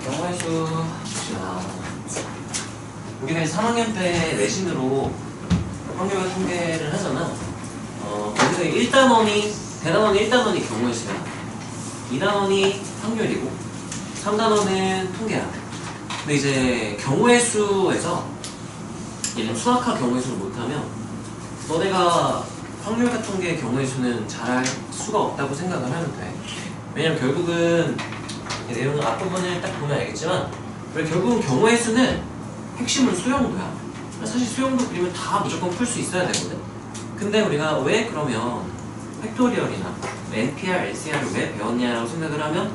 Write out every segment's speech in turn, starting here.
경우의 수 봅시다. 우리가 이제 3학년 때 내신으로 확률과 통계를 하잖아. 거기서 1단원이 대단원이 1단원이 경우의 수야. 2단원이 확률이고 3단원은 통계야. 근데 이제 경우의 수에서 예를 들면 수학학 경우의 수를 못하면 너네가 확률과 통계의 경우의 수는 잘할 수가 없다고 생각을 하면 돼. 왜냐면 결국은 내용은 앞부분을 딱 보면 알겠지만 결국은 경우의 수는 핵심은 수용도야. 사실 수용도 그리면 다 무조건 풀 수 있어야 되거든. 근데 우리가 왜 그러면 팩토리얼이나 NPR, LCR을 왜 배웠냐라고 생각을 하면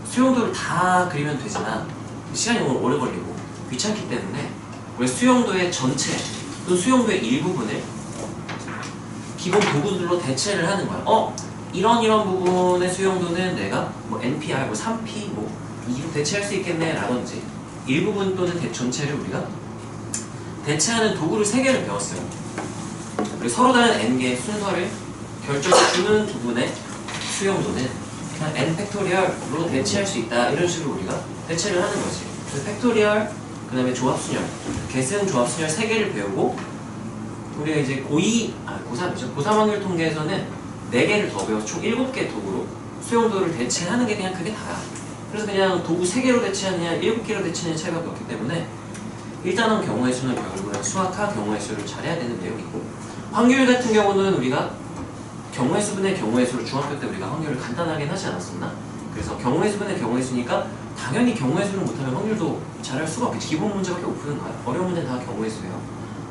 수용도를 다 그리면 되지만 시간이 오래 걸리고 귀찮기 때문에 왜 수용도의 전체 또 수용도의 일부분을 기본 도구들로 대체를 하는 거야. 이런 부분의 수용도는 내가 뭐 NPR, 뭐 3P, 뭐 2로 대체할 수 있겠네 라든지 일부분 또는 전체를 우리가 대체하는 도구를 3개를 배웠어요. 그리고 서로 다른 N개의 순서를 결정해주는 부분의 수용도는 그냥 N 팩토리얼로 대체할 수 있다. 이런 식으로 우리가 대체를 하는 거지. 그래서 팩토리얼, 그 다음에 조합순열, 계승 조합순열 3개를 배우고 우리가 이제 고3이죠. 고3 확률 통계에서는 4개를 더 배워서 총 7개 도구로 수용도를 대체하는 게 그냥 그게 다야. 그래서 그냥 도구 3개로 대체하느냐 7개로 대체하느냐 차이밖에 없기 때문에 일단은 경우의 수는 결국은 수학학 경우의 수를 잘해야 되는 내용이고 확률 같은 경우는 우리가 경우의 수분의 경우의 수를 중학교 때 우리가 확률을 간단하게 하지 않았었나? 그래서 경우의 수분의 경우의 수니까 당연히 경우의 수를 못하면 확률도 잘할 수가 없겠지. 기본 문제밖에 못 푸는 거야. 어려운 문제는 다 경우의 수예요.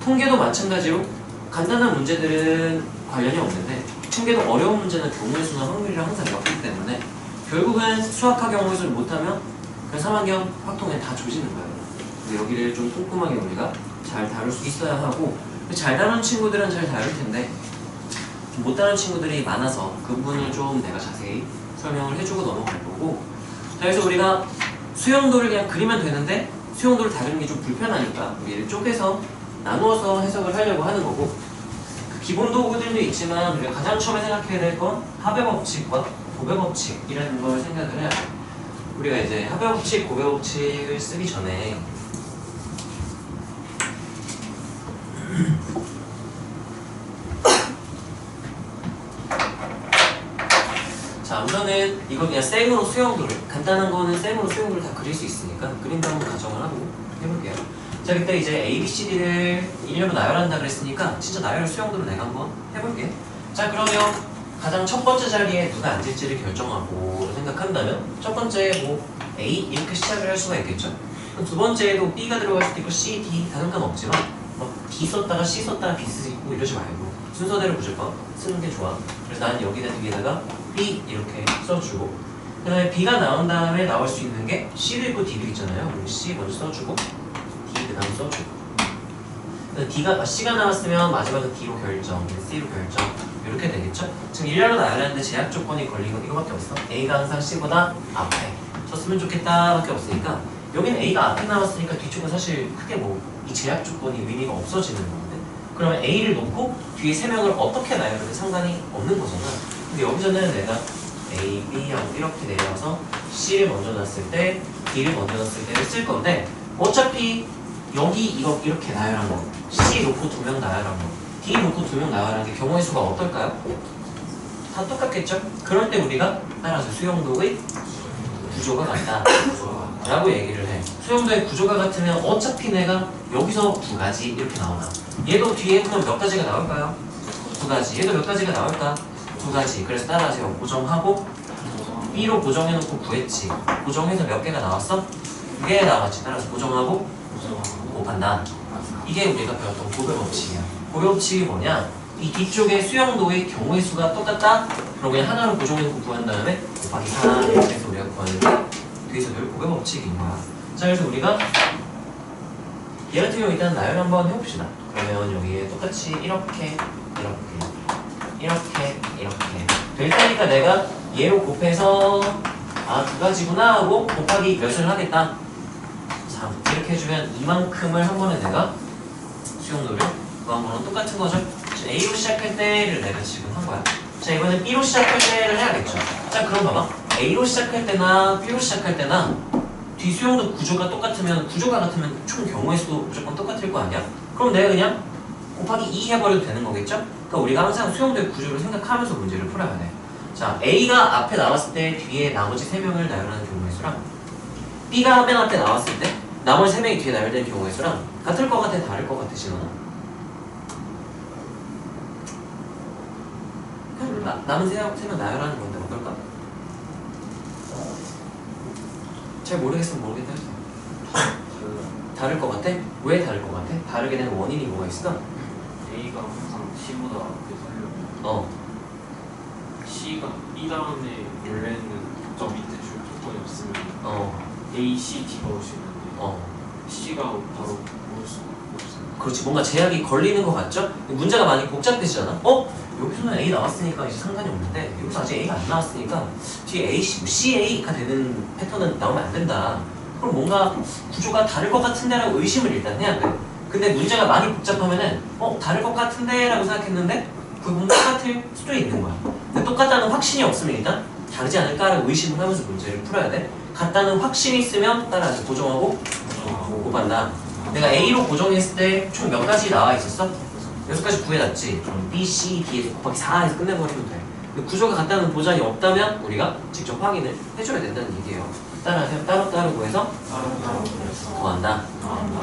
통계도 마찬가지로 간단한 문제들은 관련이 없는데 통계도 어려운 문제는 경우의 수나 확률이랑 항상 엮이기 때문에 결국은 수학학 경우의 수를 못하면 그냥 3학년 확통에 다 조지는 거예요. 그래서 여기를 좀 꼼꼼하게 우리가 잘 다룰 수 있어야 하고 잘 다루는 친구들은 잘 다룰 텐데 못 다루는 친구들이 많아서 그 부분을 좀 내가 자세히 설명을 해주고 넘어갈 거고 자, 그래서 우리가 수용도를 그냥 그리면 되는데 수용도를 다루는 게 좀 불편하니까 우리를 쪼개서 나누어서 해석을 하려고 하는 거고 그 기본 도구들도 있지만 우리가 가장 처음에 생각해야 될 건 합의 법칙과 고배 법칙이라는 걸 생각을 해야 돼. 우리가 이제 합의 법칙, 고배 법칙을 쓰기 전에 자, 우선은 이거 그냥 쌤으로 수용도를 간단한 거는 쌤으로 수용도를 다 그릴 수 있으니까 그림도 한번 가정을 하고 해볼게요. 자, 그때 이제 A, B, C, D를 일렬로 나열한다 그랬으니까 진짜 나열 수용도를 내가 한번 해볼게. 자, 그러면 가장 첫 번째 자리에 누가 앉을지를 결정하고 생각한다면 첫 번째 뭐 A 이렇게 시작을 할 수가 있겠죠. 두 번째에도 B가 들어갈 수도 있고 C, D 다 상관없지만 뭐 D 썼다가 C 썼다가 B 쓰고 이러지 말고 순서대로 무조건 쓰는 게 좋아. 그래서 나는 여기다가 B 이렇게 써주고 그 다음에 B가 나온 다음에 나올 수 있는 게 C도 있고 D도 있잖아요. 우리 C 먼저 써주고 D 그 다음 써주고 C가 나왔으면 마지막은 D로 결정, C로 결정 이렇게 되겠죠? 지금 일렬로 나열하는데 제약 조건이 걸린 건 이거밖에 없어. A가 항상 C보다 앞에 쳤으면 좋겠다 밖에 없으니까 여기는 A가 앞에 나왔으니까 뒤쪽은 사실 크게 뭐 이 제약 조건이 의미가 없어지는 건데 그러면 A를 놓고 뒤에 3명을 어떻게 나열해도 상관이 없는 거잖아. 근데 여기서는 내가 A, B하고 이렇게 내려와서 C를 먼저 놨을 때 D를 먼저 놨을 때를 쓸 건데 어차피 여기 이거 이렇게 나열한 거 C 놓고 2명 나열한 거 D 놓고 2명 나열한 게 경우의 수가 어떨까요? 다 똑같겠죠? 그럴 때 우리가 따라서 수용도의 구조가 같다 라고 얘기를 해. 수용도의 구조가 같으면 어차피 내가 여기서 2가지 이렇게 나오나 얘도 뒤에 그럼 몇 가지가 나올까요? 2가지. 얘도 몇 가지가 나올까? 2가지. 그래서 따라하세요. 고정하고 B로 고정해놓고 구했지. 고정해서 몇 개가 나왔어? 2개 나왔지. 따라서 고정하고 곱한다. 이게 우리가 배웠던 고배 법칙이야. 고배 법칙이 뭐냐? 이 뒤쪽에 수용도의 경우의 수가 똑같다? 그럼 그냥 하나로 고정해놓고 구한 다음에 곱하기 4 이렇게 해서 우리가 구하는데 뒤에서 늘 고배 법칙인 거야. 자, 그래서 우리가 얘 같은 경우 일단 나열 한번 해봅시다. 그러면 여기에 똑같이 이렇게 될 테니까 내가 얘로 곱해서 2가지구나 하고 곱하기 몇을 하겠다? 3 이렇게 해주면 이만큼을 한 번에 내가 수용도를 구한 거랑 똑같은 거죠. A로 시작할 때를 내가 지금 한 거야. 자, 이번엔 B로 시작할 때를 해야겠죠. 자, 그럼 봐봐. A로 시작할 때나 B로 시작할 때나 뒤 수용도 구조가 똑같으면 총 경우의 수도 무조건 똑같을 거 아니야? 그럼 내가 그냥 곱하기 2 해버려도 되는 거겠죠? 그러니까 우리가 항상 수용도의 구조를 생각하면서 문제를 풀어야 돼. 자, A가 앞에 나왔을 때 뒤에 나머지 3명을 나열하는 경우의 수랑 B가 맨 앞에 나왔을 때 나머지 3명이 뒤에 나열되는 경우의 수랑 같을 것 같아, 다를 것 같아, 신원아? 그럼 남은 3명 나열하는 건데 어떨까? 잘 모르겠으면 모르겠다 했어. 다를 것 같아? 왜 다를 것 같아? 다르게 되는 원인이 뭐가 있을까? A가 항상 C보다 앞에 서려고 C가 B 다음에 원래는 저 밑에 줄 조건이 없으면 A, C, D가 올 수 있는데 C가 바로 올 수가 없어요. 그렇지, 뭔가 제약이 걸리는 것 같죠? 문제가 많이 복잡해지잖아? 여기서는 A 나왔으니까 이제 상관이 없는데 여기서 아직 A가 안 나왔으니까 뒤에 A, CA가 되는 패턴은 나오면 안 된다. 그럼 뭔가 구조가 다를 것 같은데 라고 의심을 일단 해야 돼. 근데 문제가 많이 복잡하면은 다를 것 같은데 라고 생각했는데 그 부분 똑같을 수도 있는 거야. 근데 똑같다는 확신이 없으면 일단 다르지 않을까라고 의심을 하면서 문제를 풀어야 돼. 같다는 확신이 있으면 따라서 고정하고 곱한다. 내가 A로 고정했을 때 총 몇 가지 나와 있었어? 6가지 구해놨지. 그럼 B, C, D에서 곱하기 4에서 끝내버리면 돼. 근데 구조가 같다는 보장이 없다면 우리가 직접 확인을 해줘야 된다는 얘기예요. 따라서 따로따로 구해서 더한다.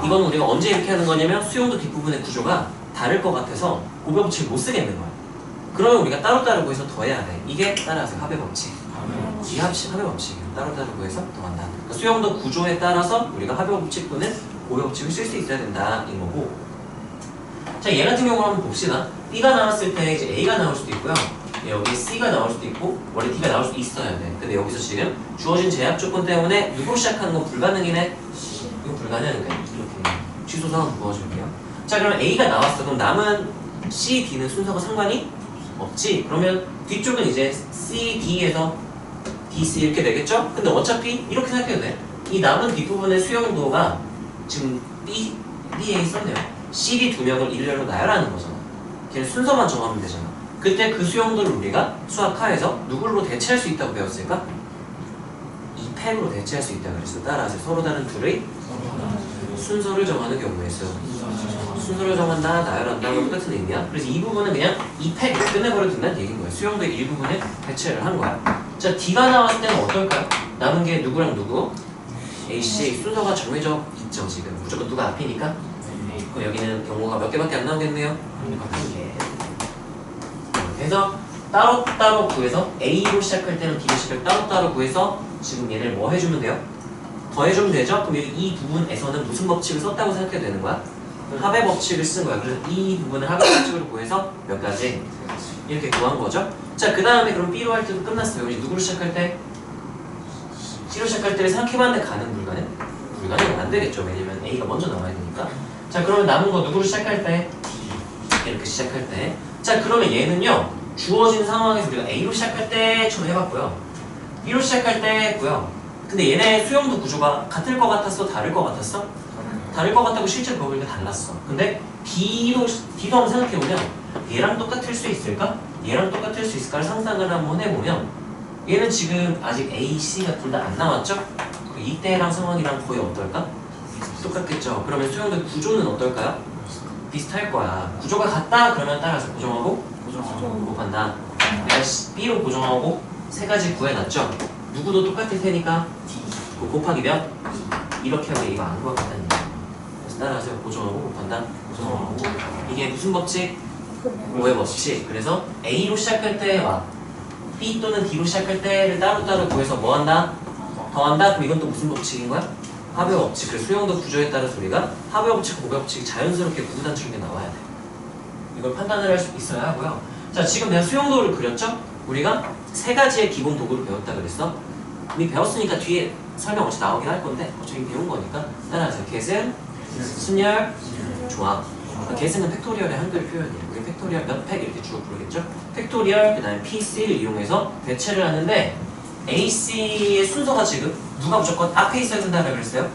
이건 우리가 언제 이렇게 하는 거냐면 수용도 뒷부분의 구조가 다를 것 같아서 고배 법칙을 못 쓰겠는 거야. 그러면 우리가 따로따로 구해서 더해야 돼. 이게 따라서 합의 법칙. 이 합의 법칙이에요. 따로따로 구해서 더한다. 그러니까 수용도 구조에 따라서 우리가 합의 법칙분은 고배 법칙을 쓸 수 있어야 된다. 인 거고. 자, 얘 같은 경우를 한번 봅시다. B가 나왔을 때 이제 A가 나올 수도 있고요. 여기 C가 나올 수도 있고 원래 D가 나올 수도 있어야 돼. 근데 여기서 지금 주어진 제약 조건 때문에 6으로 시작하는 건 불가능이네. 이거 불가능하니까 이렇게 취소사항 부어줄게요. 자, 그럼 A가 나왔어. 그럼 남은 C, D는 순서가 상관이 없지. 그러면 뒤쪽은 이제 C, D에서 D, C 이렇게 되겠죠? 근데 어차피 이렇게 생각해도 돼. 이 남은 뒷부분의 수용도가 지금 B에 있었네요. C, D 2명을 일렬로 나열하는 거잖아. 걔는 순서만 정하면 되잖아. 그때 그 수용도를 우리가 수학하에서 누구로 대체할 수 있다고 배웠을까? 이 팩으로 대체할 수 있다고 그랬어. 따라서 서로 다른 둘의 순서를 정하는 경우에 있어요. 순서를 정한다, 나열한다, 뭐 똑같은 의미야. 그래서 이 부분은 그냥 이 팩으로 끝내버려도 된다는 얘기인 거예요. 수용도의 일부분에 대체를 한 거야. 자, D가 나왔을 때는 어떨까요? 남은 게 누구랑 누구? A, C 순서가 정해져 있죠. 지금 무조건 누가 앞이니까. 그럼 여기는 경우가 몇 개밖에 안 나오겠네요. 한 개. 그래서 따로따로 구해서 A로 시작할 때는 D로 시작할 따로따로 구해서 지금 얘를 뭐 해주면 돼요? 더해주면 되죠? 그럼 이 부분에서는 무슨 법칙을 썼다고 생각해도 되는 거야? 합의 법칙을 쓴 거야. 그래서 이 부분을 합의 법칙으로 구해서 몇 가지 이렇게 구한 거죠. 자, 그 다음에 그럼 B로 할 때도 끝났어요. 이제 누구로 시작할 때? C로 시작할 때를 생각해봤는데 가능 불가능? 불가능은 안 되겠죠. 왜냐면 A가 먼저 나와야 되니까. 자, 그러면 남은 거 누구로 시작할 때? 이렇게 시작할 때. 자, 그러면 얘는요 주어진 상황에서 우리가 A로 시작할 때처럼 해봤고요, B로 시작할 때 했고요. 근데 얘네 수용도 구조가 같을 것 같았어? 다를 것 같았어? 다를 것 같다고 실제 그거보다 달랐어. 근데 D도 한번 생각해보면 얘랑 똑같을 수 있을까? 얘랑 똑같을 수 있을까를 상상을 한번 해보면 얘는 지금 아직 A, C가 둘 다 안 나왔죠? 이때랑 상황이랑 거의 어떨까? 똑같겠죠. 그러면 수용도 구조는 어떨까요? 비슷할 거야. 구조가 같다 그러면 따라서 고정하고 곱한다. 내가 B로 고정하고 세 가지 구해놨죠. 누구도 똑같을 테니까 D 곱하기 몇? 이렇게 하면 이거 안 구하겠다는 얘기야. 그래서 따라서 고정하고 곱한다. 고정하고 이게 무슨 법칙? 고의 법칙. 그래서 A로 시작할 때와 B 또는 D로 시작할 때를 따로따로 구해서 뭐 한다? 더한다? 그럼 이건 또 무슨 법칙인 거야? 합의 법칙. 그래서 수용도 구조에 따라서 우리가 합의 법칙, 고배 법칙이 자연스럽게 구구단축이 나와야 돼. 이걸 판단을 할 수 있어야 하고요. 자, 지금 내가 수용도를 그렸죠? 우리가 세 가지의 기본 도구를 배웠다 그랬어. 이미 배웠으니까 뒤에 설명 어차피 나오긴 할 건데 어차피 배운 거니까 따라하세요. 계승, 순열, 조합. 계승은 팩토리얼의 한글 표현이에요. 우리 팩토리얼 몇 팩 이렇게 쭉 부르겠죠? 팩토리얼, 그 다음에 PC를 이용해서 대체를 하는데 AC의 순서가 지금 누가 무조건 앞에 있어야 된다고 그랬어요?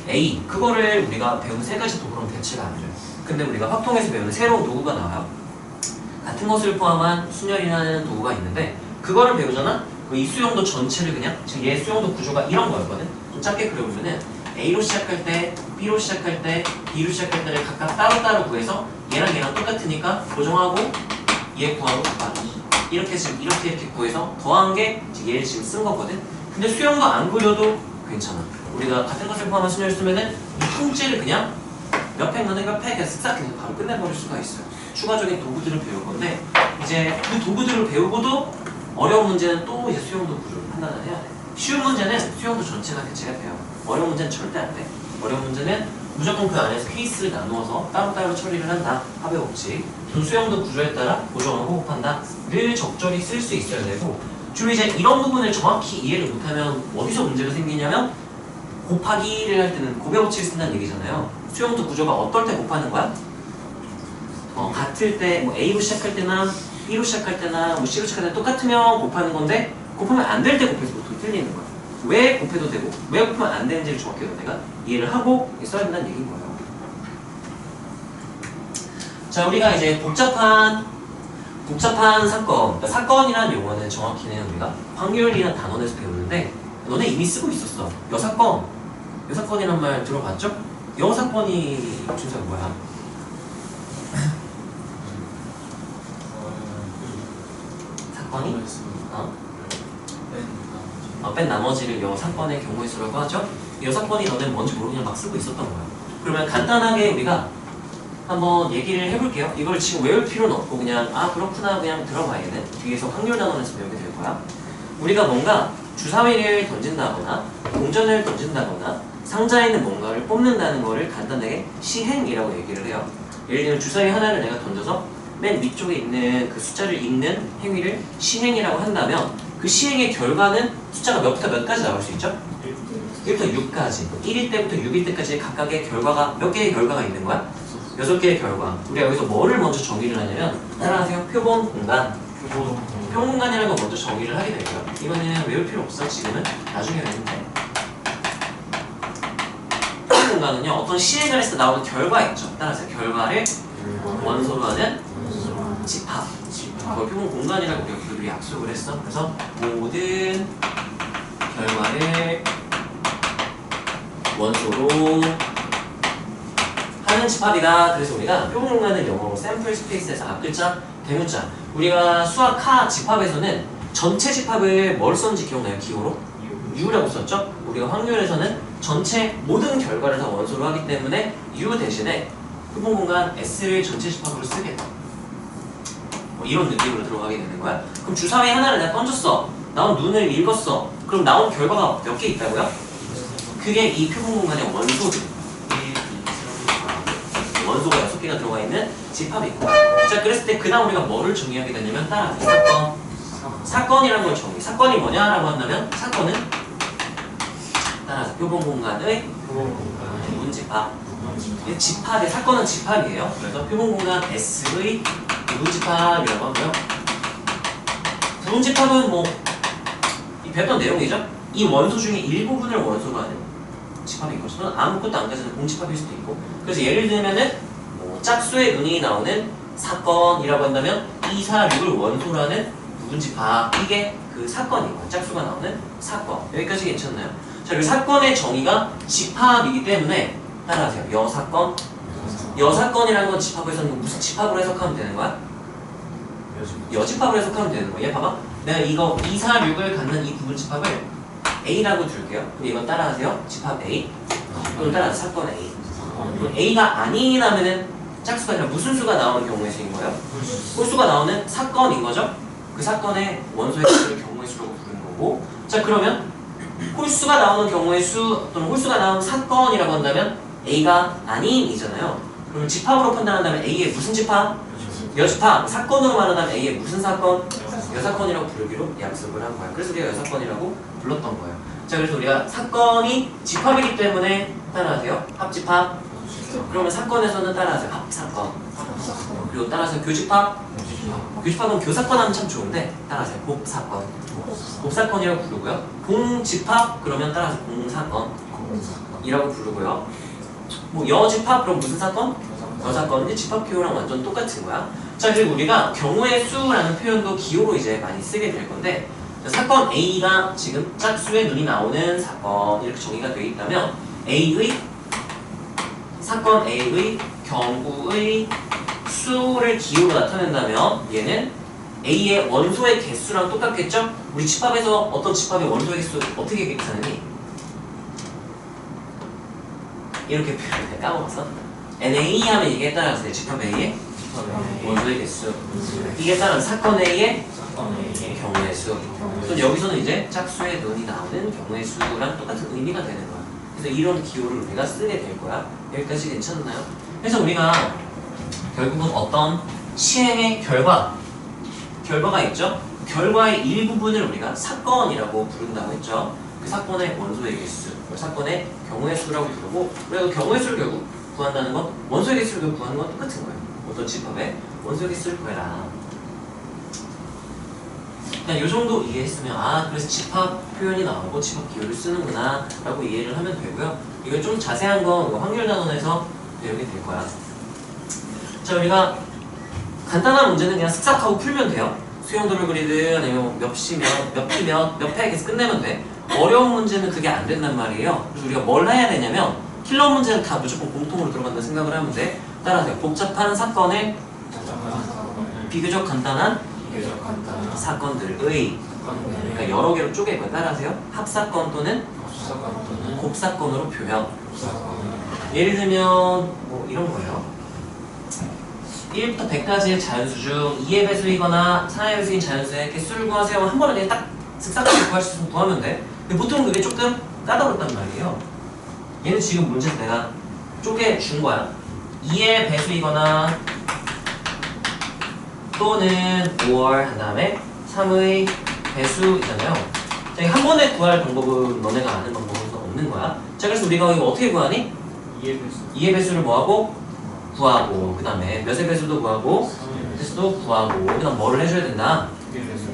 A. 그거를 우리가 배운 세 가지 도구랑 대체가 안 돼요. 근데 우리가 확통에서 배우는 새로운 도구가 나와요. 같은 것을 포함한 순열이라는 도구가 있는데 그거를 배우잖아? 이 수용도 전체를 그냥 지금 얘 수용도 구조가 이런 거였거든? 좀 짧게 그려보면은 A로 시작할 때, B로 시작할 때, B로 시작할 때를 각각 따로따로 구해서 얘랑 얘랑 똑같으니까 고정하고 얘 구하고 곱하기 이렇게 지금 이렇게 구해서 더한 게 얘를 지금 쓴 거거든. 근데 수영도 안 그려도 괜찮아. 우리가 같은 것을 포함한 순위를 쓰면은 이 통째를 그냥 몇 팩 넣는 몇 팩 그냥 쓱싹 그냥 바로 끝내버릴 수가 있어요. 추가적인 도구들을 배울 건데 이제 그 도구들을 배우고도 어려운 문제는 또 이제 수용도 구조를 판단을 해야 돼. 쉬운 문제는 수용도 전체가 대체가 돼요. 어려운 문제는 절대 안 돼. 어려운 문제는 무조건 그 안에서 케이스를 나누어서 따로따로 처리를 한다. 합의 법칙. 수용도 구조에 따라 고정하고 호흡한다를 적절히 쓸 수 있어야 되고 주로 이제 이런 부분을 정확히 이해를 못하면 어디서 문제가 생기냐면 곱하기를 할 때는 곱의 법칙을 쓴다는 얘기잖아요. 수용도 구조가 어떨 때 곱하는 거야? 같을 때 뭐 A로 시작할 때나 B로 시작할 때나 뭐 C로 시작할 때 똑같으면 곱하는 건데 곱하면 안 될 때 곱해서 보통 틀리는 거야. 왜 곱해도 되고 왜 곱하면 안 되는지를 정확히 내가 이해를 하고 써야 된다는 얘기인 거예요. 자, 우리가 이제 복잡한 사건, 그러니까 사건이라는 용어는 정확히는 우리가 확률이라는 단원에서 배우는데 너네 이미 쓰고 있었어. 여사건이란 말 들어봤죠? 여사건이 준수가 뭐야? 사건이? 뺀 나머지를 여사건의 경우의 수라고 하죠? 여사건이 너네 뭔지 모르고 그냥 막 쓰고 있었던 거야. 그러면 간단하게 우리가 한번 얘기를 해볼게요. 이걸 지금 외울 필요는 없고 그냥 아 그렇구나 그냥 들어봐야겠네. 뒤에서 확률 단원에서 배우게 될 거야. 우리가 뭔가 주사위를 던진다거나 동전을 던진다거나 상자에 있는 뭔가를 뽑는다는 거를 간단하게 시행이라고 얘기를 해요. 예를 들면 주사위 하나를 내가 던져서 맨 위쪽에 있는 그 숫자를 읽는 행위를 시행이라고 한다면 그 시행의 결과는 숫자가 몇부터 몇까지 나올 수 있죠? 1부터 6까지 1일 때부터 6일 때까지 각각의 결과가 몇 개의 결과가 있는 거야? 6개의 결과. 우리가 여기서 뭐를 먼저 정의를 하냐면 따라하세요. 표본 공간. 표본 공간이라는 거 먼저 정의를 하게 되고요. 이거는 외울 필요 없어. 지금은 나중에 외우면 돼. 표본 공간은요. 어떤 시행을 했을 때 나오는 결과 있죠. 따라하세요. 결과를 원소로 하는 집합. 그걸 표본 공간이라고 우리가 그들이 약속을 했어. 그래서 모든 결과를 원소로 하는 집합이다. 그래서 우리가 표본 공간을 영어로 샘플 스페이스에서 앞글자, 대문자. 우리가 수학 카 집합에서는 전체 집합을 뭘 썼는지 기억나요? 기호로? U라고 썼죠? 우리가 확률에서는 전체 모든 결과를 다 원소로 하기 때문에 U 대신에 표본 공간 S를 전체 집합으로 쓰게 돼. 뭐 이런 느낌으로 들어가게 되는 거야. 그럼 주사위 하나를 내가 던졌어. 나온 눈을 읽었어. 그럼 나온 결과가 몇 개 있다고요? 그게 이 표본 공간의 원소들. 원소가 6개가 들어가 있는 집합이고. 자, 그랬을 때 그 다음 우리가 뭐를 정의하게 되냐면 따라하세요. 사건이라는 걸 정의. 사건이 뭐냐라고 한다면 사건은 따라하세요. 표본 공간의 부분집합. 집합의 사건은 집합이에요. 그래서 표본 공간 S의 부분집합이라고 하고요. 부분집합은 뭐 배웠던 내용이죠. 이 원소 중에 일부분을 원소로 하는 집합인 거죠. 아무것도 안 가지는 공집합일 수도 있고. 그래서 예를 들면은 뭐 짝수의 눈이 나오는 사건이라고 한다면 2, 4, 6을 원소로 하는 부분집합. 이게 그 사건이고 짝수가 나오는 사건. 여기까지 괜찮나요? 자, 그리고 사건의 정의가 집합이기 때문에 따라하세요. 여사건. 여사건이라는 건 집합에서는 무슨 집합으로 해석하면 되는 거야? 여집합으로 해석하면 되는 거야. 얘 봐봐. 내가 이거 2, 4, 6을 갖는 이 부분집합을 A라고 줄게요. 근데 이건 따라하세요. 집합 A. 이건 따라하세요. 사건 A. A가 아니라면은 짝수가 아니라 무슨 수가 나오는 경우의 수인 거예요? 홀수가 나오는 사건인 거죠? 그 사건의 원소의 수를 경우의 수라고 부르는 거고. 자, 그러면 홀수가 나오는 경우의 수 또는 홀수가 나오는 사건이라고 한다면 A가 아닌이잖아요. 그러면 집합으로 판단한다면 A의 무슨 집합? 여집합. 사건으로 말한다면 A의 무슨 사건? 여사건이라고 부르기로 약속을 한 거야. 그래서 우리가 여사건이라고 불렀던 거예요. 자, 그래서 우리가 사건이 집합이기 때문에 따라하세요. 합집합. 그러면 사건에서는 따라하세요. 합사건. 그리고 따라서 교집합. 교집합은 교사건 하면 참 좋은데 따라하세요. 곱사건. 곱사건이라고 부르고요. 공집합 그러면 따라서 공사건이라고 부르고요. 뭐 여집합 그럼 무슨 사건? 여사건. 집합 기호랑 완전 똑같은 거야. 자, 그리고 우리가 경우의 수라는 표현도 기호로 이제 많이 쓰게 될 건데 사건 A가 지금 짝수의 눈이 나오는 사건 이렇게 정의가 되어 있다면 사건 A의 경우의 수를 기호로 나타낸다면 얘는 A의 원소의 개수랑 똑같겠죠? 우리 집합에서 어떤 집합의 원소의 개수 어떻게 계산하니? 이렇게 표현해. 까먹었어? NA 하면 이게 따라서 집합 A의 원소의 개수, 이게 따른 사건 A의 경우의 수. 그럼 여기서는 이제 짝수의 눈이 나오는 경우의 수랑 똑같은 의미가 되는 거야. 그래서 이런 기호를 우리가 쓰게 될 거야. 여기까지 괜찮나요? 그래서 우리가 결국은 어떤 시행의 결과가 있죠? 결과의 일부분을 우리가 사건이라고 부른다고 했죠? 그 사건의 원소의 개수, 사건의 경우의 수라고 부르고, 우리가 경우의 수를 결국 구한다는 건 원소의 개수를 결국 구하는 건 똑같은 거예요. 어떤 집합의 원소의 개수를 구해라. 그냥 이 정도 이해했으면 그래서 집합 표현이 나오고 집합 기호를 쓰는구나 라고 이해를 하면 되고요. 이거 좀 자세한 건 확률 단원에서 배우게 될 거야. 자, 우리가 간단한 문제는 그냥 슥싹하고 풀면 돼요. 수용도를 그리든 아니면 몇 패 계속 끝내면 돼. 어려운 문제는 그게 안 된단 말이에요. 그래서 우리가 뭘 해야 되냐면 킬러 문제는 다 무조건 공통으로 들어간다는 생각을 하면 돼. 따라서 복잡한 사건에 비교적 간단한 사건들의, 그러니까 여러 개로 쪼개고, 따라하세요. 합사건 또는 곱사건으로 표현. 예를 들면 뭐 이런 거예요. 1부터 100까지의 자연수 중 2의 배수이거나 4의 배수인 자연수의 개수를 구하세요. 한 번에 그냥 딱 슥싹하게 구할 수 있으면 구하면 돼. 근데 보통 그게 조금 까다롭단 말이에요. 얘는 지금 문제에서 내가 쪼개준 거야. 2의 배수이거나 또는 5월 한 다음에 3의 배수잖아요. 자, 한 번에 구할 방법은 너네가 아는 방법은 없는 거야. 자, 그래서 우리가 이거 어떻게 구하니? 2의 배수를 뭐하고? 구하고, 그 다음에 몇의 배수도 구하고, 배수도 구하고, 그 다음 뭐를 해줘야 된다?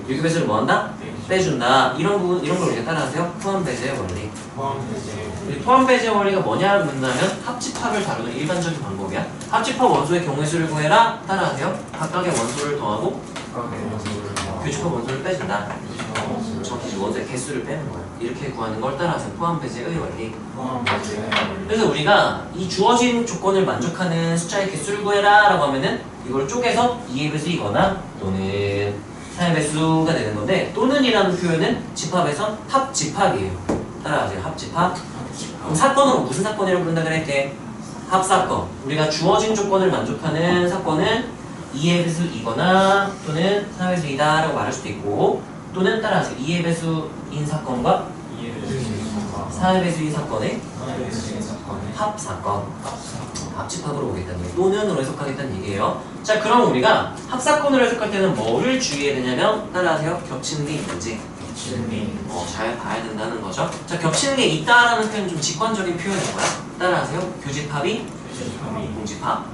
6의 배수를 뭐 한다? 빼준다. 이런 걸 우리가 따라하세요. 포함배제의 원리. 포함배제의 원리가 뭐냐 묻는다면 합집합을 다루는 일반적인 방법이야. 합집합 원소의 경우의 수를 구해라. 따라하세요. 각각의 원소를 더하고 교집합 원소를 빼준다. 정확히 원소의 개수를 빼는 거야. 이렇게 구하는 걸 따라하세요. 포함배제의 원리. 그래서 우리가 이 주어진 조건을 만족하는 숫자의 개수를 구해라 라고 하면은 이걸 쪼개서 2의 배수이거나 또는 4의 배수가 되는 건데, 또는이라는 표현은 집합에서 합집합이에요. 따라하세요. 합집합. 그럼 사건으로 무슨 사건이라고 부른다 그랬게? 합사건. 우리가 주어진 조건을 만족하는 사건은 2의 배수이거나 또는 4의 배수이다 라고 말할 수도 있고, 또는 따라하세요. 2의 배수인 사건과 4의 배수인 사건의 합사건. 합집합으로 보겠다는 얘기예요. 또는으로 해석하겠다는 얘기예요. 자, 그럼 우리가 합사건으로 해석할 때는 뭐를 주의해야 되냐면, 따라하세요. 겹치는 게 있는지 잘 봐야 된다는 거죠. 자, 겹치는 게 있다라는 표현은 좀 직관적인 표현인 거야. 따라하세요. 교집합이 공집합.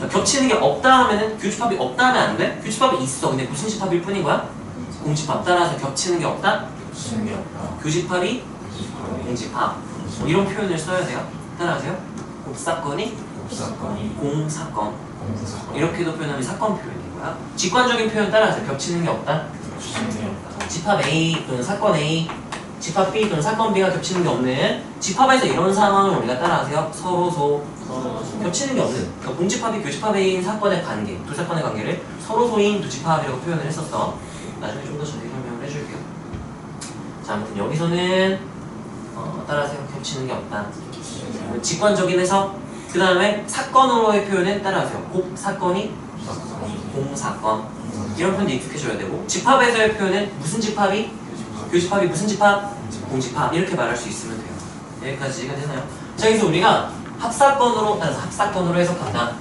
자, 겹치는 게 없다 하면은, 교집합이 없다 하면 안 돼? 교집합이 있어. 근데 무슨 집합일 뿐인 거야? 공집합. 따라서 겹치는 게 없다? 교집합이 공집합. 이런 표현을 써야 돼요. 따라하세요. 곱사건이 공사건. 이렇게도 표현하면 사건 표현이고요. 직관적인 표현 따라하세요. 겹치는 게 없다? 집합 A 또는 사건 A, 집합 B 또는 사건 B가 겹치는 게 없는 집합에서 이런 상황을 우리가 따라하세요. 서로소. 겹치는 게 없는, 그러니까 공집합이 교집합 A인 사건의 관계, 두 사건의 관계를 서로소인 두 집합이라고 표현을 했었어. 나중에 좀 더 자세히 설명을 해줄게요. 자, 아무튼 여기서는 따라하세요. 겹치는 게 없다. 직관적인 해석. 그 다음에 사건으로의 표현은 따라하세요. 곱사건이 공사건. 이런 표현도 익숙해져야 되고, 집합에서의 표현은 무슨 집합이? 교집합이 무슨 집합? 공집합. 이렇게 말할 수 있으면 돼요. 여기까지가 되나요? 자, 여기서 우리가 합사건으로 해석한다.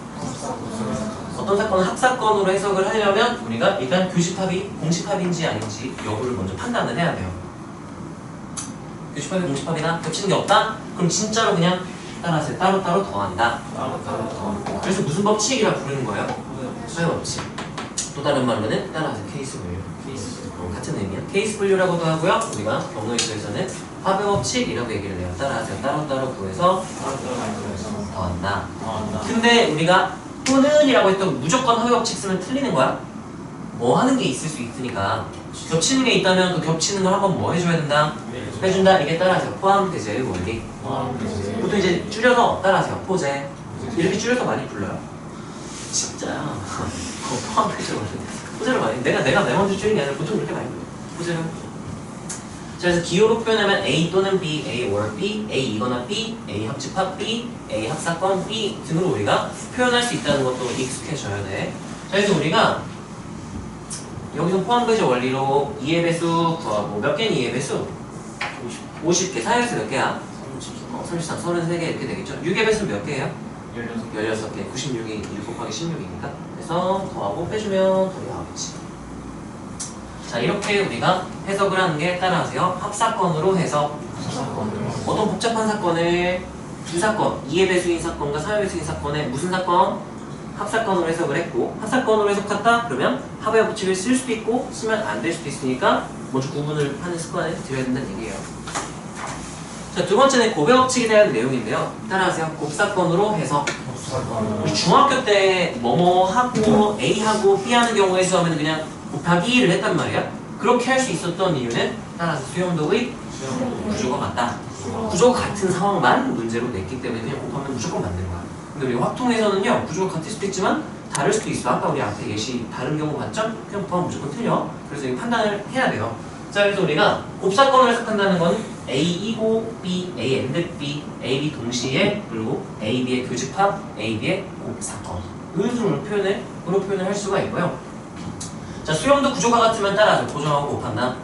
어떤 사건은 합사건으로 해석을 하려면 우리가 일단 교집합이 공집합인지 아닌지 여부를 먼저 판단을 해야 돼요. 교집합이 공집합이나 겹치는 게 없다? 그럼 진짜로 그냥 따라서 따로따로 더한다. 그래서 무슨 법칙이라 부르는 거예요? 수의 법칙. 또 다른 말로는 따라서 케이스 분류. 같은 의미야. 케이스 분류라고도 하고요. 우리가 경로에서는 합의 법칙이라고 얘기를 해요. 따라서 따로따로 구해서 더한다. 근데 우리가 또는이라고 했던 무조건 합의 법칙 쓰면 틀리는 거야. 뭐 하는 게 있을 수 있으니까 겹치는 게 있다면 그 겹치는 걸 한번 뭐 해줘야 된다? 해준다. 이게 따라하세요. 포함배제의 원리. 보통 이제 줄여서 따라하세요. 포제. 이렇게 줄여서 많이 불러요. 진짜야. 포함배제 원리. 포제를 많이. 내가 내 먼저 줄이는 게 아니라 보통 그렇게 많이 불러요. 포제를. 자, 그래서 기호로 표현하면 A 또는 B, A or B, A이거나 B, A 합집합 B, A 합사건 B 등으로 우리가 표현할 수 있다는 것도 익숙해져야 돼. 자, 그래서 우리가 여기서 포함배제 원리로 2의 배수 구하고 몇 개는 2의 배수? 50개. 사이에서 몇 개야? 33, 33개 이렇게 되겠죠? 6의 배수는 몇 개예요? 16개. 96이 1 곱하기 16이니까. 그래서 더하고 빼주면 답이 나오겠지. 자, 이렇게 우리가 해석을 하는 게 따라하세요. 합사건으로 해석. 어떤 복잡한 사건을 두 사건, 2의 배수인 사건과 3의 배수인 사건에 무슨 사건? 합사건으로 해석을 했고, 합사건으로 해석한다? 그러면 합의 법칙을 쓸 수도 있고 쓰면 안 될 수도 있으니까 먼저 구분을 하는 습관을 들여야 된다는 얘기예요. 자, 두 번째는 곱의 법칙에 대한 내용인데요. 따라하세요. 곱사건으로 해석. 우리 중학교 때 뭐뭐하고 A하고 B하는 경우에 수하면 그냥 곱하기 1을 했단 말이야. 그렇게 할 수 있었던 이유는 따라서 수용도의 구조가 같다. 구조가 같은 상황만 문제로 냈기 때문에 그냥 곱하면 무조건 맞는 거야. 근데 우리 확통에서는요, 구조가 같을 수도 있지만 다를 수도 있어. 아까 우리 앞에 예시 다른 경우 봤죠? 그냥 곱하면 무조건 틀려. 그래서 이 판단을 해야 돼요. 자, 그래서 우리가 곱사건을 해석한다는 건 A이고 B, A and B, A, B 동시에 그리고 A, B의 교집합, A, B의 곱사건. 이런 표현을 할 수가 있고요. 자, 수용도 구조가 같으면 따라서 고정하고 곱한다.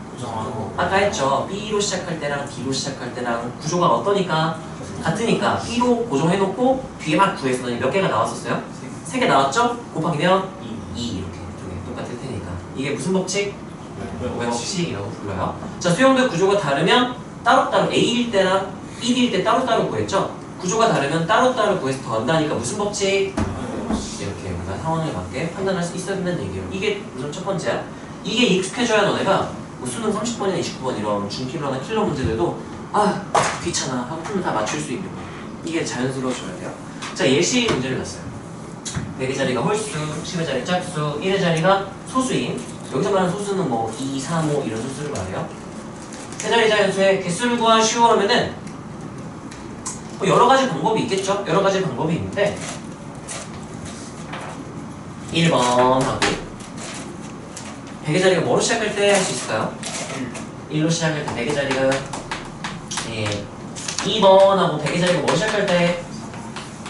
아까 했죠. B로 시작할 때랑 D로 시작할 때랑 구조가 어떠니까? 같으니까 B로 고정해놓고 뒤에 막 구했었더니 몇 개가 나왔었어요? 3개 나왔죠? 곱하기면 2 이렇게 똑같을 테니까. 이게 무슨 법칙? 곱의 법칙이라고 불러요. 자, 수용도 구조가 다르면 따로따로 A일 때랑 B일 때 따로따로 구했죠? 구조가 다르면 따로따로 구해서 더한다니까 무슨 법칙? 이렇게 우리가 상황에 맞게 판단할 수 있어야 된다는 얘기예요. 이게 우선 첫 번째야. 이게 익숙해져야 너네가 뭐 수능 30번이나 29번 이런 중킬러나 킬러 문제들도 귀찮아 하고 풀면 다 맞출 수 있는 거예요. 이게 자연스러워져야 돼요. 자, 예시 문제를 냈어요. 100의 자리가 홀수, 10의 자리 짝수, 1의 자리가 소수인, 여기서 말하는 소수는 뭐 2, 3, 5 이런 소수를 말해요. 세 자리 자연수의 개수를 구하시오 하면은 뭐 여러 가지 방법이 있겠죠? 여러 가지 방법이 있는데 1번 하고 100의 자리가 뭐로 시작할 때 할 수 있을까요? 1로 시작할 때 100의 자리가 2번 하고 100의 자리가 뭐로 시작할 때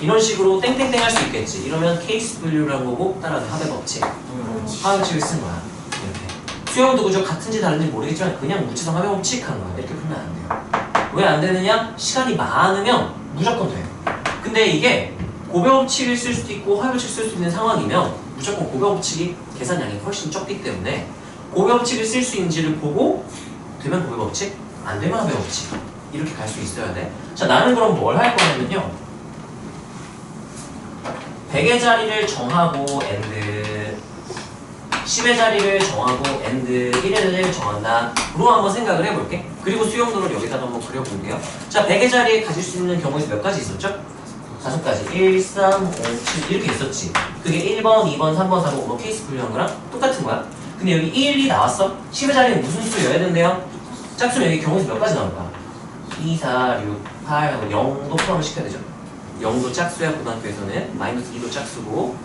이런 식으로 땡땡땡 할 수 있겠지. 이러면 케이스 분류라는 거고 따라서 합의 법칙. 합의 법칙을 쓴 거야. 이렇게. 수용도 구조 같은지 다른지 모르겠지만 그냥 무치성 합의 법칙 하는 거야. 이렇게 풀면 안 돼요. 왜 안 되느냐? 시간이 많으면 무조건 돼요. 근데 이게 곱의 법칙을 쓸 수도 있고 합의 법칙을 쓸 수 있는 상황이면 무조건 곱의 법칙이 계산량이 훨씬 적기 때문에 곱의 법칙을 쓸 수 있는지를 보고 되면 곱의 법칙, 안 되면 합의 법칙 이렇게 갈 수 있어야 돼. 자, 나는 그럼 뭘 할 거냐면요 100의 자리를 정하고 and 10의 자리를 정하고 and 1의 자리를 정한다 로 한번 생각을 해볼게. 그리고 수용도를 여기다가 한번 그려볼게요. 자, 100의 자리에 가질 수 있는 경우에서 몇 가지 있었죠? 5가지 1, 3, 5, 7 이렇게 있었지. 그게 1번, 2번, 3번, 4번, 5번 케이스 분류한 거랑 똑같은 거야. 근데 여기 1, 2 나왔어? 10의 자리는 무슨 수여야 된대요? 짝수는 여기 경우에서 몇 가지 나올까? 2, 4, 6, 8 하고 0도 포함을 시켜야 되죠. 0도 짝수야. 고등학교에서는 마이너스 2도 짝수고.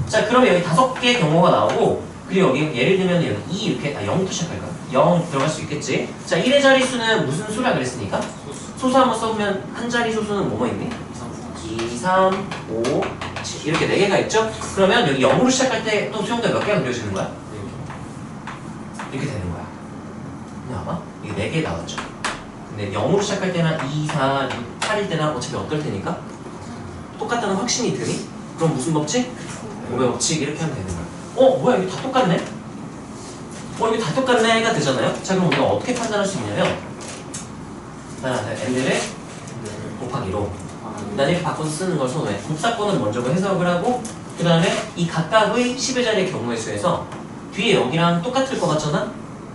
자, 그러면 여기 5개의 경우가 나오고 그리고 여기 예를 들면 여기 2 이렇게 0부터 시작할까? 0 들어갈 수 있겠지. 자, 1의 자리 수는 무슨 수라 그랬으니까? 소수 한번 써보면 한 자리 소수는 뭐뭐 있니? 2, 3, 5, 7 이렇게 4개가 있죠? 그러면 여기 0으로 시작할 때 또 수용도 몇 개가 그려지는 거야? 이렇게 되는 거야. 봐봐. 이게 4개 나왔죠? 근데 0으로 시작할 때나 2, 4, 6, 8일 때나 어차피 어떨 테니까 똑같다는 확신이 드니? 그럼 무슨 법칙? 곱의 법칙 이렇게 하면 되는 거야. 뭐야 여기 다 똑같네? 여기 다 똑같네가 되잖아요? 자, 그럼 우리가 어떻게 판단할 수 있냐면 n를 곱하기로 난 이렇게 바꿔서 쓰는 걸 선호해. 곱사건은 먼저 해석을 하고 그 다음에 이 각각의 10의 자리의 경우의 수에서 뒤에 여기랑 똑같을 것 같잖아?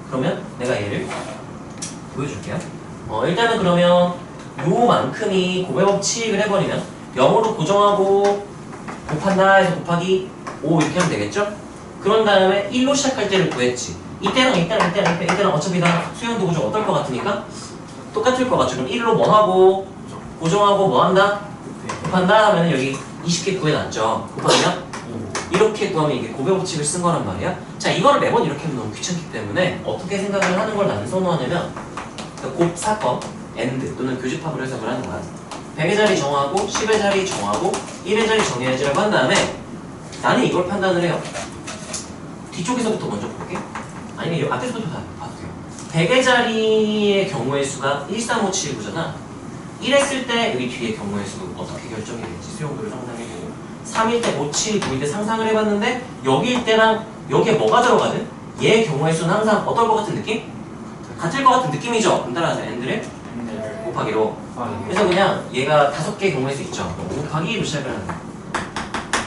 그러면 내가 얘를 보여줄게요. 일단은 그러면 요만큼이 곱의 법칙을 해버리면 0으로 고정하고 곱한다 해서 곱하기 5 이렇게 하면 되겠죠? 그런 다음에 1로 시작할 때를 구했지. 이때랑 어차피 다 수형도 구조 어떨 것 같으니까 똑같을 것 같죠. 그럼 1로 뭐 하고 고정하고 뭐 한다? 곱한다 하면 여기 20개 구해놨죠. 곱하면 이렇게 구하면 이게 곱의 법칙을 쓴 거란 말이야. 자, 이거를 매번 이렇게 하면 너무 귀찮기 때문에 어떻게 생각을 하는 걸 나는 선호하냐면 곱 사건, AND 또는 교집합으로 해석을 하는 거야. 100의 자리 정하고 10의 자리 정하고 1의 자리 정해야지라고 한 다음에 나는 이걸 판단을 해요. 뒤쪽에서부터 먼저 볼게. 아니면 이 앞에서부터 봐도 돼요. 100의 자리의 경우의 수가 1, 3, 5, 7, 9잖아. 1 했을 때 여기 뒤에 경우의 수 어떻게 결정이 될지 수용도를 상상해보고 3일 때, 5, 7, 9일 때 상상을 해봤는데 여기일 때랑 여기에 뭐가 들어가든 얘의 경우의 수는 항상 어떨 것 같은 느낌? 같을 것 같은 느낌이죠? 그럼 따라서 AND를 곱하기로. 그래서 그냥 얘가 5개의 경우의 수 있죠. 곱하기로 시작을 하는 거야.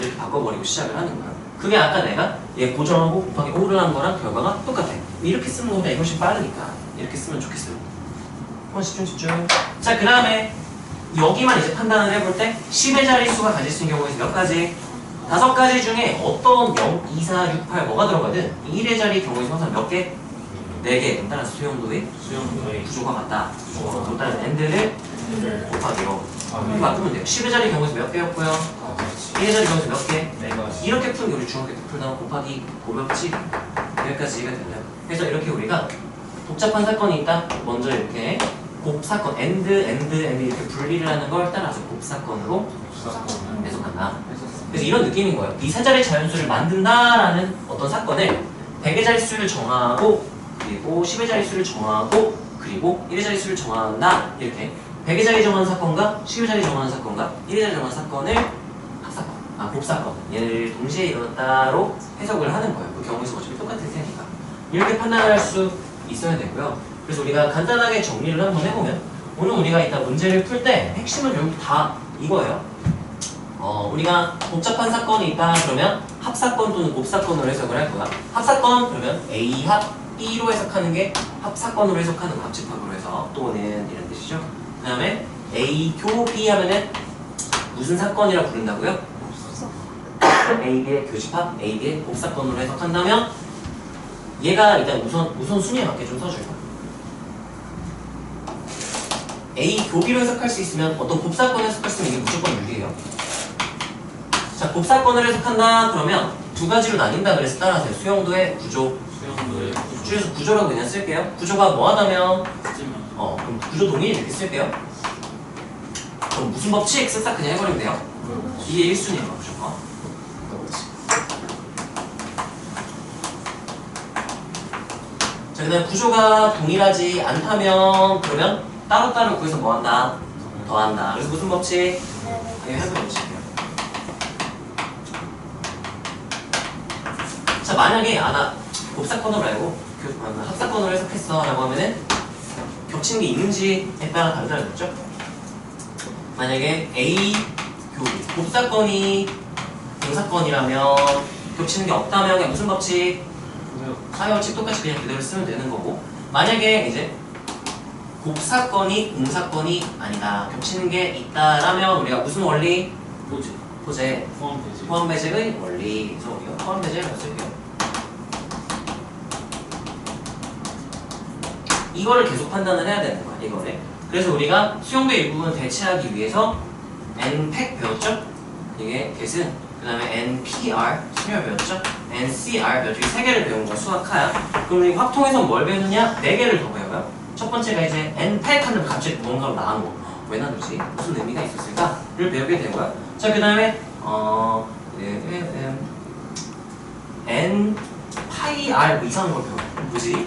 이렇게 바꿔버리고 시작을 하는 거야. 그게 아까 내가 얘 고정하고 곱하기 5를 한 거랑 결과가 똑같아. 이렇게 쓰는 것보다 이것이 빠르니까 이렇게 쓰면 좋겠어요. 집중. 자, 그 다음에 여기만 이제 판단을 해볼 때 10의 자릿수가 가질 수 있는 경우에서 몇 가지? 5가지 중에 어떤 0, 2, 4, 6, 8 뭐가 들어가든 1의 자리 경우에서 항상 몇 개? 4개. 그럼 따라서 수용도의 구조가 같다. 그럼 따라서 AND를 곱하기로 이렇게 바꾸면 돼요. 10의 자리 경우에서 몇 개였고요? 1의 자리 경우에서 몇 개? 이렇게 푸는 게 우리 중학교 때 풀다가 곱하기 곱역지 여기까지가 되나요? 그래서 이렇게 우리가 복잡한 사건이 있다. 먼저 이렇게 곱사건, AND 이렇게 분리를 하는 걸 따라서 곱사건으로 해석한다. 그래서 이런 느낌인 거예요. 이 세 자리 자연수를 만든다라는 어떤 사건을 100의 자릿수를 정하고 그리고 10의 자릿수를 정하고 그리고 1의 자릿수를 정한다. 이렇게 100의 자리 정하는 사건과 10의 자리 정하는 사건과 1의 자리 정하는 사건을 합사건, 곱사건 얘를 동시에 일어났다로 해석을 하는 거예요. 그 경우에서 어차피 똑같은 테니까 이렇게 판단할 수 있어야 되고요. 그래서 우리가 간단하게 정리를 한번 해보면 오늘 우리가 이따 문제를 풀 때 핵심은 결국 다 이거예요. 우리가 복잡한 사건이 있다 그러면 합사건 또는 곱사건으로 해석을 할 거야. 합사건 그러면 A 합 B로 해석하는 게 합사건으로 해석하는 거, 합집합으로 해서 또는 이런 뜻이죠. 그 다음에 A 교 B 하면은 무슨 사건이라 부른다고요? A, B의 교집합, A, B의 곱사건으로 해석한다면 얘가 일단 우선 순위에 맞게 좀 써줄까? A 교비로 해석할 수 있으면 어떤 곱사건을 해석할 수 있으면 이게 무조건 유리해요. 자, 곱사건을 해석한다 그러면 두 가지로 나뉜다 그래서 따라하세요. 수용도의 구조. 줄여서 구조라고 그냥 쓸게요. 구조가 뭐하다면 그럼 구조 동의 이렇게 쓸게요. 그럼 무슨 법칙 쓱싹 그냥 해버리면 돼요. 이게 1순위예요 무조건. 자, 그 다음에 구조가 동일하지 않다면 그러면 따로따로 구해서 뭐한다? 더한다. 그래서 무슨 법칙? 네, 해부 법칙이에요. 자, 만약에 나 곱사건으로 알고 합사건으로 해석했어 라고 하면은 겹치는 게 있는지에 따라 다르다는 거죠. 만약에 A 곱사건이 공사건이라면 겹치는 게 없다면 그냥 무슨 법칙? 사회법칙 똑같이 그냥 그대로 쓰면 되는 거고, 만약에 이제 곱사건이 공사건이 아니다, 겹치는 게 있다라면 우리가 무슨 원리? 포제 포함배제의 원리. 그래서 우리가 포함배제라고 쓸게요. 이거를 계속 판단을 해야 되는 거야, 이거를. 그래서 우리가 수용도 일부분 대체하기 위해서 NPEC 배웠죠? 이게 get은, 그 다음에 NPR 수열 배웠죠? NCR 배웠죠? 이 세 개를 배운 거야, 수학하야. 그럼 이 확통에서 뭘 배우느냐? 네 개를 더 배워요. 첫 번째가 이제 NPEC 하면 갑자기 뭔가로 나누고, 왜 나누지? 무슨 의미가 있었을까?를 배우게 되고요. 자, 그 다음에 NPR 뭐 이상한 걸 배워요. 뭐지?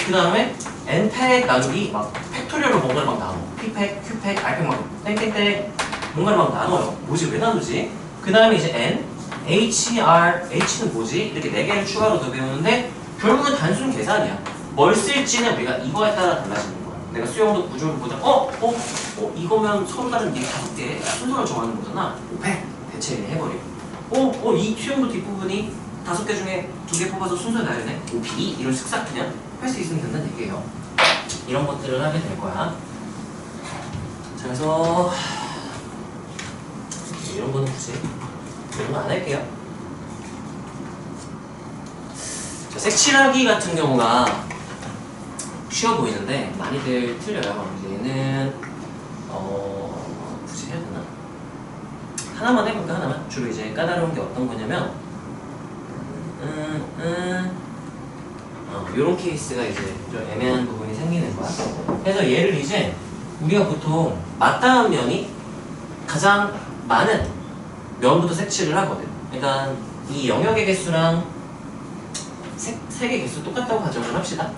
그 다음에 NPEC 나누기 막 팩토리얼로 뭔가를 막 나눠. P팩, Q팩, R팩 막 땡땡땡 뭔가를 막 나눠요. 뭐지? 왜 나누지? 그 다음에 이제 N, HR, H는 뭐지? 이렇게 네 개를 추가로 더 배우는데 결국은 단순 계산이야. 뭘 쓸지는 우리가 이거에 따라 달라지는 거야. 내가 수용도 구조를 보자. 이거면 서로 다른 이 5개 순서를 정하는 거잖아. 100 대체를 해버리고. 이 수용도 뒷부분이 5개 중에 2개 뽑아서 순서 나야 되네. B 이런 쓱싹 그냥 할 수 있으면 된다는 얘기예요. 이런 것들을 하게 될 거야. 자, 그래서 이런 거는 굳이 이런 거 안 할게요. 자, 자, 색칠하기 같은 경우가 쉬워 보이는데 많이들 틀려요. 얘는 굳이 해야 되나? 하나만 해볼까? 하나만? 주로 이제 까다로운 게 어떤 거냐면 요런 케이스가 이제 좀 애매한 부분이 생기는 거야. 그래서 얘를 이제 우리가 보통 맞닿은 면이 가장 많은 면부터 색칠을 하거든. 그러니까 이 영역의 개수랑 색의 개수 똑같다고 가정을 합시다.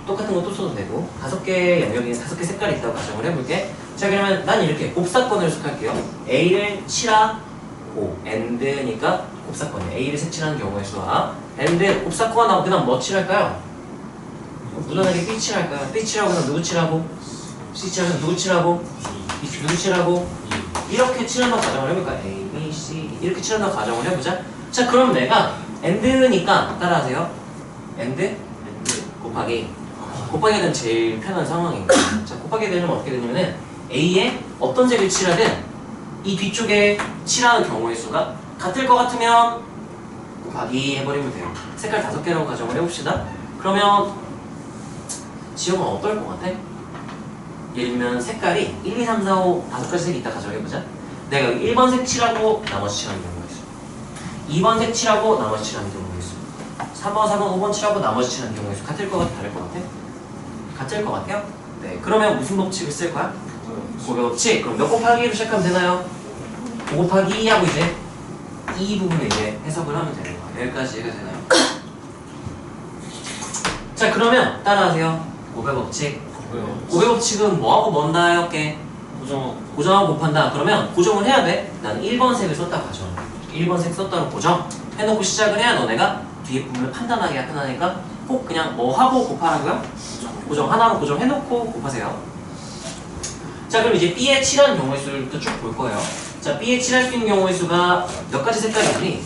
똑같은 거 또 써도 되고 5개 영역에 5개 색깔이 있다고 가정을 해볼게. 자, 그러면 난 이렇게 곱사건을 해석할게요. A를 칠하고 AND니까 곱사건이에요. A를 색칠하는 경우의 수와 AND 곱사건하고 그 다음 뭐 칠할까요? 무난하게 B 칠할까요? B 칠하고 그다음 누구 칠하고 C 칠하고 누구 칠하고 B 누구 칠하고 이렇게 칠한다고 가정을 해볼까요? A, B, C 이렇게 칠한다고 가정을 해보자. 자, 그럼 내가 AND니까 따라하세요. AND 곱하기 되면 제일 편한 상황이에요. 자, 곱하기 되면 어떻게 되냐면은 A에 어떤 색을 칠하든 이 뒤쪽에 칠하는 경우의 수가 같을 것 같으면 곱하기 해버리면 돼요. 색깔 5개라고 가정을 해봅시다. 그러면 지역은 어떨 것 같아? 예를 들면 색깔이 1, 2, 3, 4, 5 5가지 색이 있다 가정해보자. 내가 1번 색 칠하고 나머지 칠하는 경우가 있어. 2번 색 칠하고 나머지 칠하는 경우가 있어. 3번, 4번, 5번 칠하고 나머지 칠하는 경우가 있어. 같을 것 같아? 다를 것 같아? 같을 것 같아요? 네. 그러면 무슨 법칙을 쓸 거야? 곱의 법칙. 그럼 몇 곱하기로 시작하면 되나요? 5 곱하기 2 하고 이제 이 부분을 이제 해석을 하면 되는 거야. 여기까지 이해가 되나요? 자, 그러면 따라하세요. 곱의 법칙. 곱의 법칙은 뭐하고 뭔다요? 고정하고 곱한다. 그러면 고정을 해야 돼. 난 1번 색을 썼다 가정. 1번 색 썼다로 고정 해놓고 시작을 해야 너네가 뒤에 부분을 판단하기가 편하니까 꼭 그냥 뭐 하고 곱하라고요? 고정 하나로 고정해놓고 곱하세요. 자, 그럼 이제 B에 칠하는 경우의 수를 쭉 볼 거예요. 자, B에 칠할 수 있는 경우의 수가 몇 가지 색깔이 있니?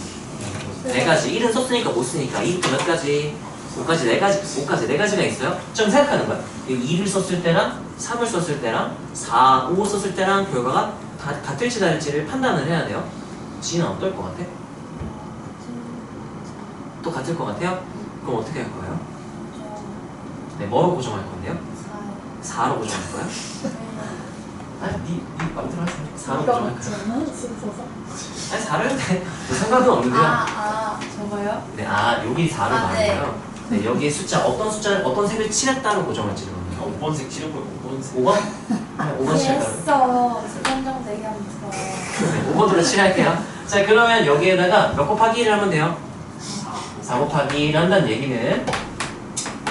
4가지. 1은 썼으니까 못 쓰니까 2부터 몇 가지? 5까지 4가지가 있어요. 좀 생각하는 거야. 2를 썼을 때랑 3을 썼을 때랑 4, 5 썼을 때랑 결과가 같을지 다를지를 판단을 해야 돼요. 지는 어떨 것 같아? 또 같을 것 같아요? 그럼 어떻게 할 거예요? 네, 뭐로 고정할 건데요? 4로 고정할 거야? 아니, 네 맘대로 하세요. 4로 고정할 거야. 아니, 4를 해도 돼. 상관은 없는데요. 저거요? 네, 여기 4를 말하고요. 네, 여기에 어떤 색을 칠했다로 고정할지를 겁니다. 5번 색 칠할 거예요. 5번 색. 5번? 5번 칠할까요? 했어. 수단정 대기하면서. 네, 5번으로 칠할게요. 자, 그러면 여기에다가 몇 곱하기 1을 하면 돼요? 4 곱하기 1을 한다는 얘기는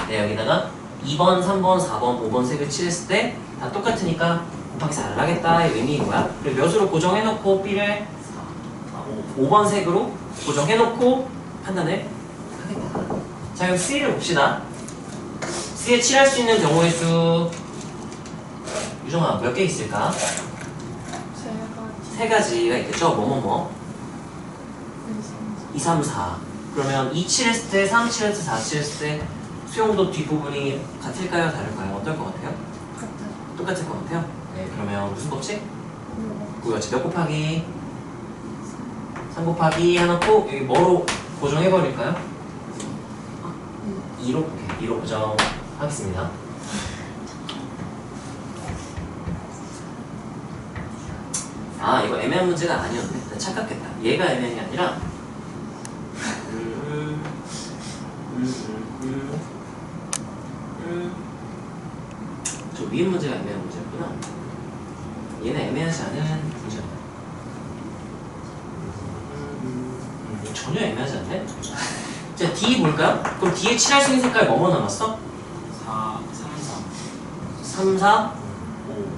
네, 여기다가 2번, 3번, 4번, 5번 색을 칠했을 때 다 똑같으니까 곱하기 4를 하겠다의 의미인 거야. 그리고 몇으로 고정해놓고 B를 5번 색으로 고정해놓고 판단을 하겠다. 자, 그럼 C를 봅시다. C에 칠할 수 있는 경우의 수 유정아 몇 개 있을까? 3가지가 있겠죠? 뭐뭐뭐 2, 3, 4 그러면 2 칠했을 때, 3 칠했을 때, 4 칠했을 때 수용도 뒷부분이 같을까요? 다를까요? 어떨 것 같아요? 똑같을 것 같아요? 네, 그러면 무슨 법칙? 그거지. 몇 곱하기? 3 곱하기 해놓고 여기 뭐로 고정해버릴까요? 2로 고정하겠습니다. 이거 애매한 문제가 아니었네. 나 착각했다. 얘가 애매한 게 아니라 저 위에 문제가 애매한 문제였구나. 얘는 애매하지 않은 문제였다. 전혀 애매하지 않네. 자, D 볼까요? 그럼 D에 칠할 수 있는 색깔 뭐뭐 남았어? 4, 3, 4,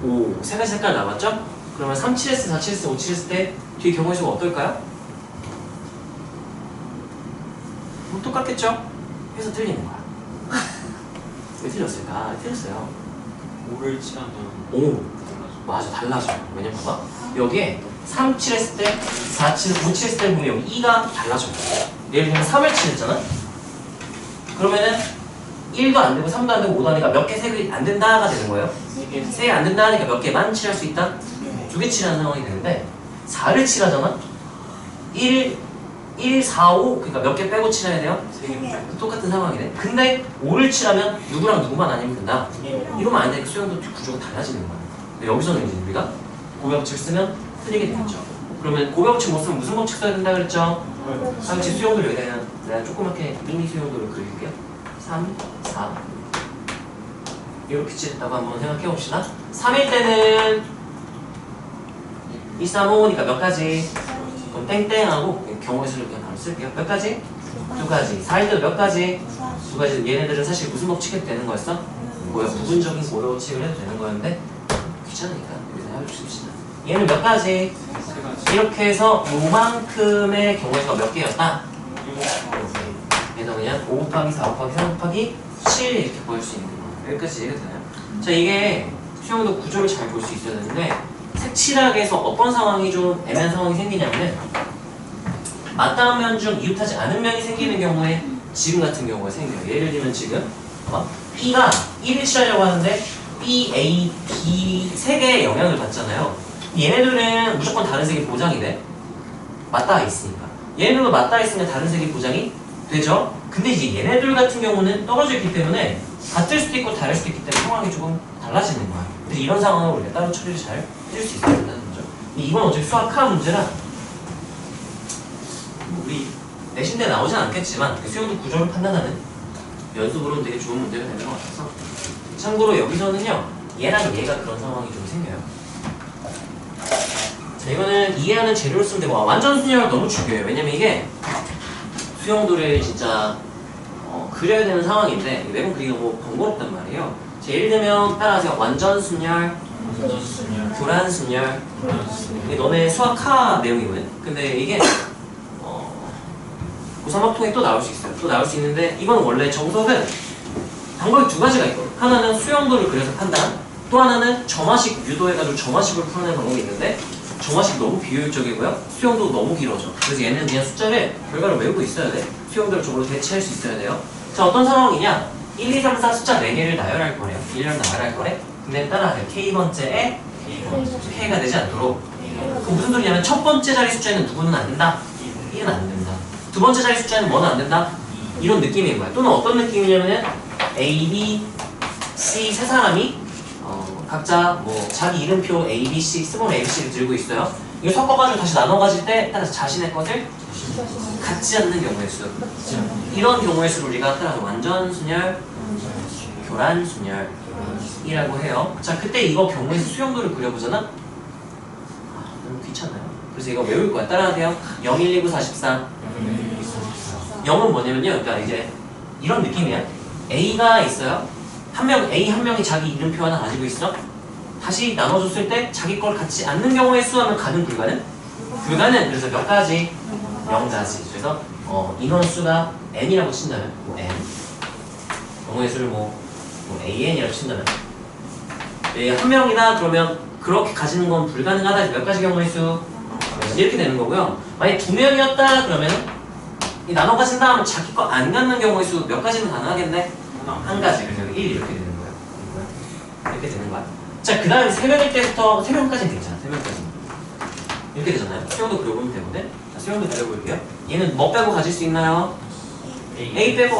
5 3가지 색깔 남았죠? 그러면 3 칠했을 때, 4 칠했을 때, 5 칠했을 때 뒤에 경우의 수가 어떨까요? 똑같겠죠? 해서 틀리는 거야. 왜 틀렸을까? 틀렸어요. 5를 칠하면 5 맞아, 달라져요. 왜냐면 봐봐 여기에 3 칠했을 때, 4 칠, 5 칠했을 때 보면 여기 2가 달라져요. 예를 들면 3을 칠했잖아? 그러면은 1도 안 되고 3도 안 되고 5도 안 되니까 몇 개 색이 안 된다가 되는 거예요. 색이 안 된다 하니까 몇 개만 칠할 수 있다? 2개 칠하는 상황이 되는데 4를 칠하잖아? 1 1, 4, 5 그러니까 몇 개 빼고 칠해야 돼요? 세 개 빼고 똑같은 상황이네. 근데 5를 칠하면 누구랑 누구만 아니면 된다. 이러면 안 돼. 수영도 구조가 달라지는 거야. 근데 여기서는 이제 우리가 고벽칙 쓰면 틀리게 되겠죠. 그러면 고벽칙 못 쓰면 무슨 법칙 써야 된다 그랬죠? 상치 수용도를 여기다 그냥 내가 조그맣게 미니 수용도를 그릴게요. 3, 4 이렇게 칠했다고 한번 생각해 봅시다. 3일 때는 2, 3, 5니까 몇 가지? 그럼 땡땡하고 경우의 수를 그냥 바로 쓸게요. 몇 가지? 2가지. 4일 때도 몇 가지? 2가지. 얘네들은 사실 무슨 법칙 해도 되는 거였어? 뭐야? 부분적인 고려법칙을 해도 되는 거였는데 귀찮으니까 여기서 해주십시다. 얘는 몇 가지? 세 가지 이렇게 해서 요만큼의 경우의 수가 몇 개였다? 그래서 그냥 5 곱하기 4 곱하기 3 곱하기 7 이렇게 보일 수 있는 거예요. 여기까지 이해가 되나요? 자, 이게 수영도 구조를 잘 볼 수 있어야 되는데 색칠하게 해서 어떤 상황이 좀 애매한 상황이 생기냐면은 맞닿은 면 중 이웃하지 않은 면이 생기는 경우에 지금 같은 경우가 생겨요. 예를 들면 지금 봐봐. B가 1을 칠하려고 하는데 B, A, B 세 개의 영향을 받잖아요. 얘네들은 무조건 다른 색이 보장이 돼. 맞닿아 있으니까. 얘네들도 맞닿아 있으면 다른 색이 보장이 되죠. 근데 이제 얘네들 같은 경우는 떨어져 있기 때문에 같을 수도 있고 다를 수도 있기 때문에 상황이 조금 달라지는 거야. 그래서 이런 상황을 우리가 따로 처리를 잘 해줄 수 있어야 된다는 거죠. 근데 이건 어차피 수학화 문제라 우리 내신대 나오진 않겠지만 수영도 구조를 판단하는 연습으로는 되게 좋은 문제가 되는 것 같아서 참고로 여기서는요 얘랑 얘가 그런 상황이 좀 생겨요. 자, 이거는 이해하는 재료를 쓰면 되고 완전 순열은 너무 중요해요. 왜냐면 이게 수영도를 진짜 그려야 되는 상황인데 매번 그리기 너무 번거롭단 말이에요. 자, 예를 들면 따라하세요. 완전 순열, 교란 순열. 이게 너네 수학화 내용이거든. 근데 이게 고3학통에 또 나올 수 있어요. 또 나올 수 있는데 이건 원래 정석은 방법이 두 가지가 있거든. 하나는 수영도를 그려서 판단, 또 하나는 점화식 유도해가지고 점화식을 풀어내는 방법이 있는데 점화식 너무 비효율적이고요. 수영도 너무 길어져. 그래서 얘는 그냥 숫자를 결과를 외우고 있어야 돼. 수영도를 저걸로 대체할 수 있어야 돼요. 자, 어떤 상황이냐? 1, 2, 3, 4 숫자 4개를 나열할 거래요. 1년 나열할 거래. 근데 따라하세요. K번째에 K가 되지 않도록. 그 무슨 소리냐면 첫 번째 자리 숫자에는 누구는 안 된다? 1은 안 된다. 두 번째 자리 숫자에는 뭐는 안 된다? 이런 느낌인 거야. 또는 어떤 느낌이냐면 A, B, C 세 사람이 각자 뭐 자기 이름표 A, B, C, 스몰 A, B, C를 들고 있어요. 이거 섞어가지고 다시 나눠 가질 때 따라서 자신의 것을 갖지 않는 경우의 수. 이런 경우의 수를 우리가 따라서 완전 순열, 교란 순열이라고 해요. 자, 그때 이거 경우의 수 수용도를 그려보잖아. 너무 귀찮아요. 그래서 이거 외울 거야. 따라하세요. 0, 1, 2, 9, 4, 14. 0은 뭐냐면요. 그러니까 이제 이런 느낌이야. A가 있어요. A 한 명이 자기 이름표 하나 가지고 있어. 다시 나눠줬을 때 자기 걸 갖지 않는 경우의 수하면 가능, 불가능? 불가능. 그래서 몇 가지? 0가지. 그래서 인원수가 n이라고 친다면 뭐 n. 경우의 수를 뭐 an이라고 친다면 한 명이다 그러면 그렇게 가지는 건 불가능하다. 몇 가지 경우의 수? 이렇게 되는 거고요. 만약 두 명이었다 그러면 이 나눠 가진다 하면 자기 거 안 갖는 경우의 수 몇 가지는 가능하겠네? 한 가지. 그래서 1 이렇게 되는 거예요. 이렇게 되는 거야. 자, 그 다음에 3명일 때부터 3명까지는 괜찮아. 3명까지는 이렇게 되잖아요. 수영도 그려보면 되거든. 자, 수영도 그려볼게요. 얘는 뭐 빼고 가질 수 있나요? A 빼고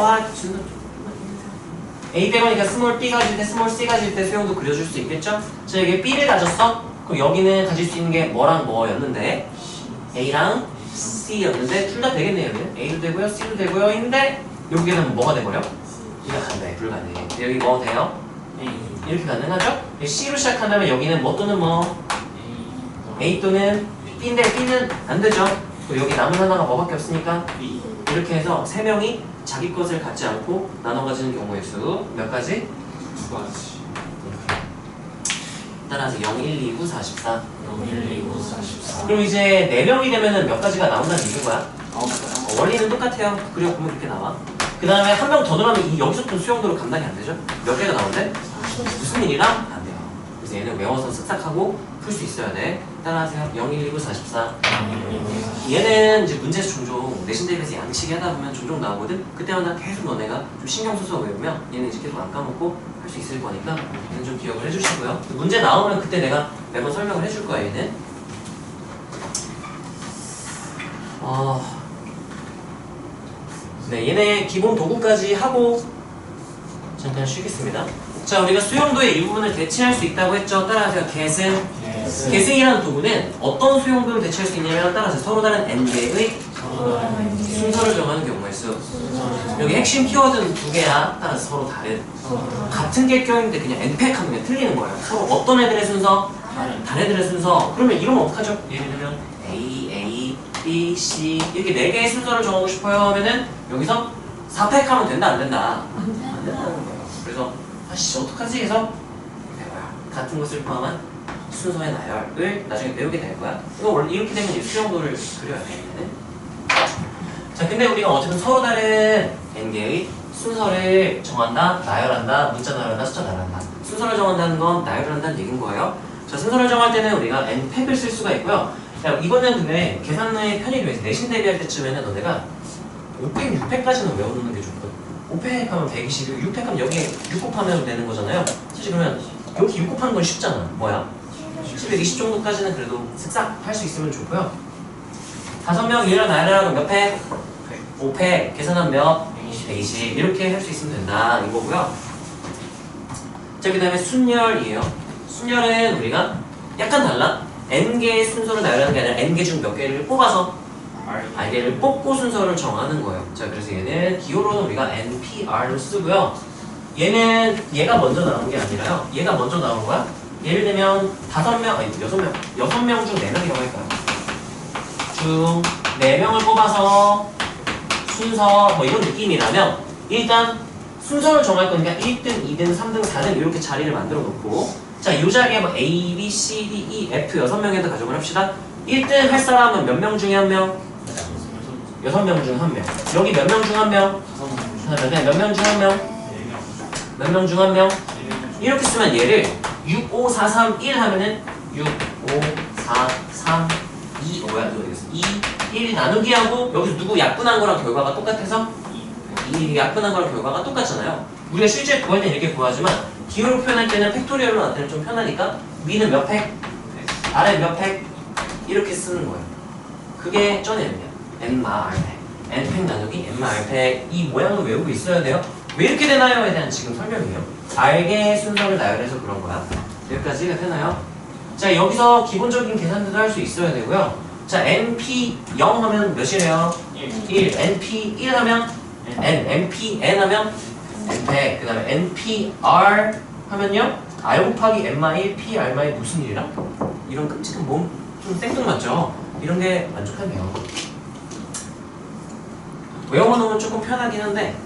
A 빼고니까 스몰 B 가질 때, 스몰 C 가질 때 수영도 그려줄 수 있겠죠? 자, 여기 B를 가졌어? 그럼 여기는 가질 수 있는 게 뭐랑 뭐였는데? A랑 C였는데 둘 다 되겠네요. 여기는 A도 되고요, C도 되고요. 근데 여기는 뭐가 돼버려? B가 가능해, 불가능해. 여기 뭐 돼요? 이렇게 가능하죠? C로 시작한다면 여기는 뭐 또는 뭐? A 또는 B인데 B는 안 되죠? 그리고 여기 남은 하나가 뭐밖에 없으니까 B. 이렇게 해서 3명이 자기 것을 갖지 않고 나눠 가지는 경우의 수 몇 가지? 2가지. 따라서 0, 1, 2, 9, 44. 0, 1, 2, 9, 44. 그럼 이제 4명이 되면은 몇 가지가 나온다는 얘기인 거야? 9가지. 원리는 똑같아요. 그려보면 이렇게 나와. 그 다음에 한 명 더 들어가면 여기서부터 수용도로 감당이 안 되죠? 몇 개가 나온대? 무슨 일이랑? 안 돼요. 그래서 얘는 외워서 쓱싹하고 풀 수 있어야 돼. 따라하세요. 0, 1, 2, 9, 44. 얘는 이제 문제에서 종종 내신 대비해서 양치기 하다 보면 종종 나오거든? 그때마다 계속 너네가 좀 신경 써서 외우면 얘는 이제 계속 안 까먹고 할 수 있을 거니까 얘는 좀 기억을 해주시고요. 문제 나오면 그때 내가 매번 설명을 해줄 거야, 얘는. 네, 얘네 기본 도구까지 하고 잠깐 쉬겠습니다. 자, 우리가 수용도의 일부분을 대체할 수 있다고 했죠. 따라하세요. get은 get이라는 도구는 어떤 수용도를 대체할 수 있냐면 따라서 서로 다른 n개의 순서를 정하는 경우의 수. 여기 핵심 키워드는 두 개야. 따라서 서로 다른. 같은 개 껴있는데 그냥 n팩 하면 그냥 틀리는 거예요. 서로 어떤 애들의 순서? 다른 애들의 순서. 그러면 이러면 어떡하죠? 예를 들면 A, B, C 이렇게 네 개의 순서를 정하고 싶어요 하면은 여기서 4팩 하면 된다 안 된다? 안 된다는 거예요. 그래서 아씨 어떡하지 해서 배워요. 같은 것을 포함한 순서의 나열을 나중에 배우게 될 거야. 이거 원래 이렇게 되면 이제 수용도를 그려야 되는데. 자, 근데 우리가 어쨌든 서로 다른 n개의 순서를 정한다, 나열한다, 문자 나열한다, 숫자 나열한다. 순서를 정한다는 건 나열을 한다는 얘기인 거예요. 자, 순서를 정할 때는 우리가 n팩을 쓸 수가 있고요. 야, 이거는 근데 계산의 편의를 위해서 내신 대비할 때쯤에는 너네가 5팩, 6팩까지는 외워놓는 게 좋거든. 5팩 하면 120, 6팩 하면 여기에 6 곱하면 되는 거잖아요. 사실 그러면 여기 6 곱하는 건 쉽잖아. 뭐야? 720 정도까지는 그래도 슥싹 할 수 있으면 좋고요. 5명 유일한 나열하라고 몇 팩? 5팩. 계산하면 몇? 120. 이렇게 할 수 있으면 된다. 이거고요. 자, 그 다음에 순열이에요. 순열은 우리가 약간 달라. n개의 순서를 나열하는 게 아니라 n개 중 몇 개를 뽑아서 r개를 뽑고 순서를 정하는 거예요. 자, 그래서 얘는 기호로는 우리가 npr을 쓰고요. 얘는 얘가 먼저 나온 게 아니라요. 얘가 먼저 나온 거야. 예를 들면 5명, 아니 6명, 6명 중 4명이라고 할까요? 중 4명을 뽑아서 순서 뭐 이런 느낌이라면 일단 순서를 정할 거니까 1등, 2등, 3등, 4등 이렇게 자리를 만들어 놓고 자, 이 자리에 뭐 A, B, C, D, E, F 6명에다 가정을 합시다. 1등 할 사람은 몇 명 중에 한 명? 6명 중 1명. 여기 몇 명 중 1명? 몇 명 중 1명? 몇 명 중 1명? 이렇게 쓰면 얘를 6, 5, 4, 3, 1 하면은 6, 5, 4, 3, 2, 뭐야? 2, 1 나누기 하고 여기서 누구 약분한 거랑 결과가 똑같아서 2 약분한 거랑 결과가 똑같잖아요. 우리가 실제 구할 때는 이렇게 구하지만 기호로 표현할 때는 팩토리얼로 나타내면 좀 편하니까 위는 몇 팩, 아래 몇 팩 이렇게 쓰는 거예요. 그게 쩌내는데요. n마 r팩, n팩 나누기 n마 r팩 이 모양을 외우고 있어야 돼요. 왜 이렇게 되나요에 대한 지금 설명이에요. r개의 순서를 나열해서 그런 거야. 여기까지가 되나요? 자, 여기서 기본적인 계산들도 할 수 있어야 되고요. 자, np 0 하면 몇이래요? 1. np 1 하면 n, np n 하면 n팩. 그 다음에 npr 하면요 r 곱하기 n마1 pr마의 무슨 일이라? 이런 끔찍한 몸 좀 생뚱맞죠? 이런 게 만족하네요. 외워놓으면 조금 편하긴 한데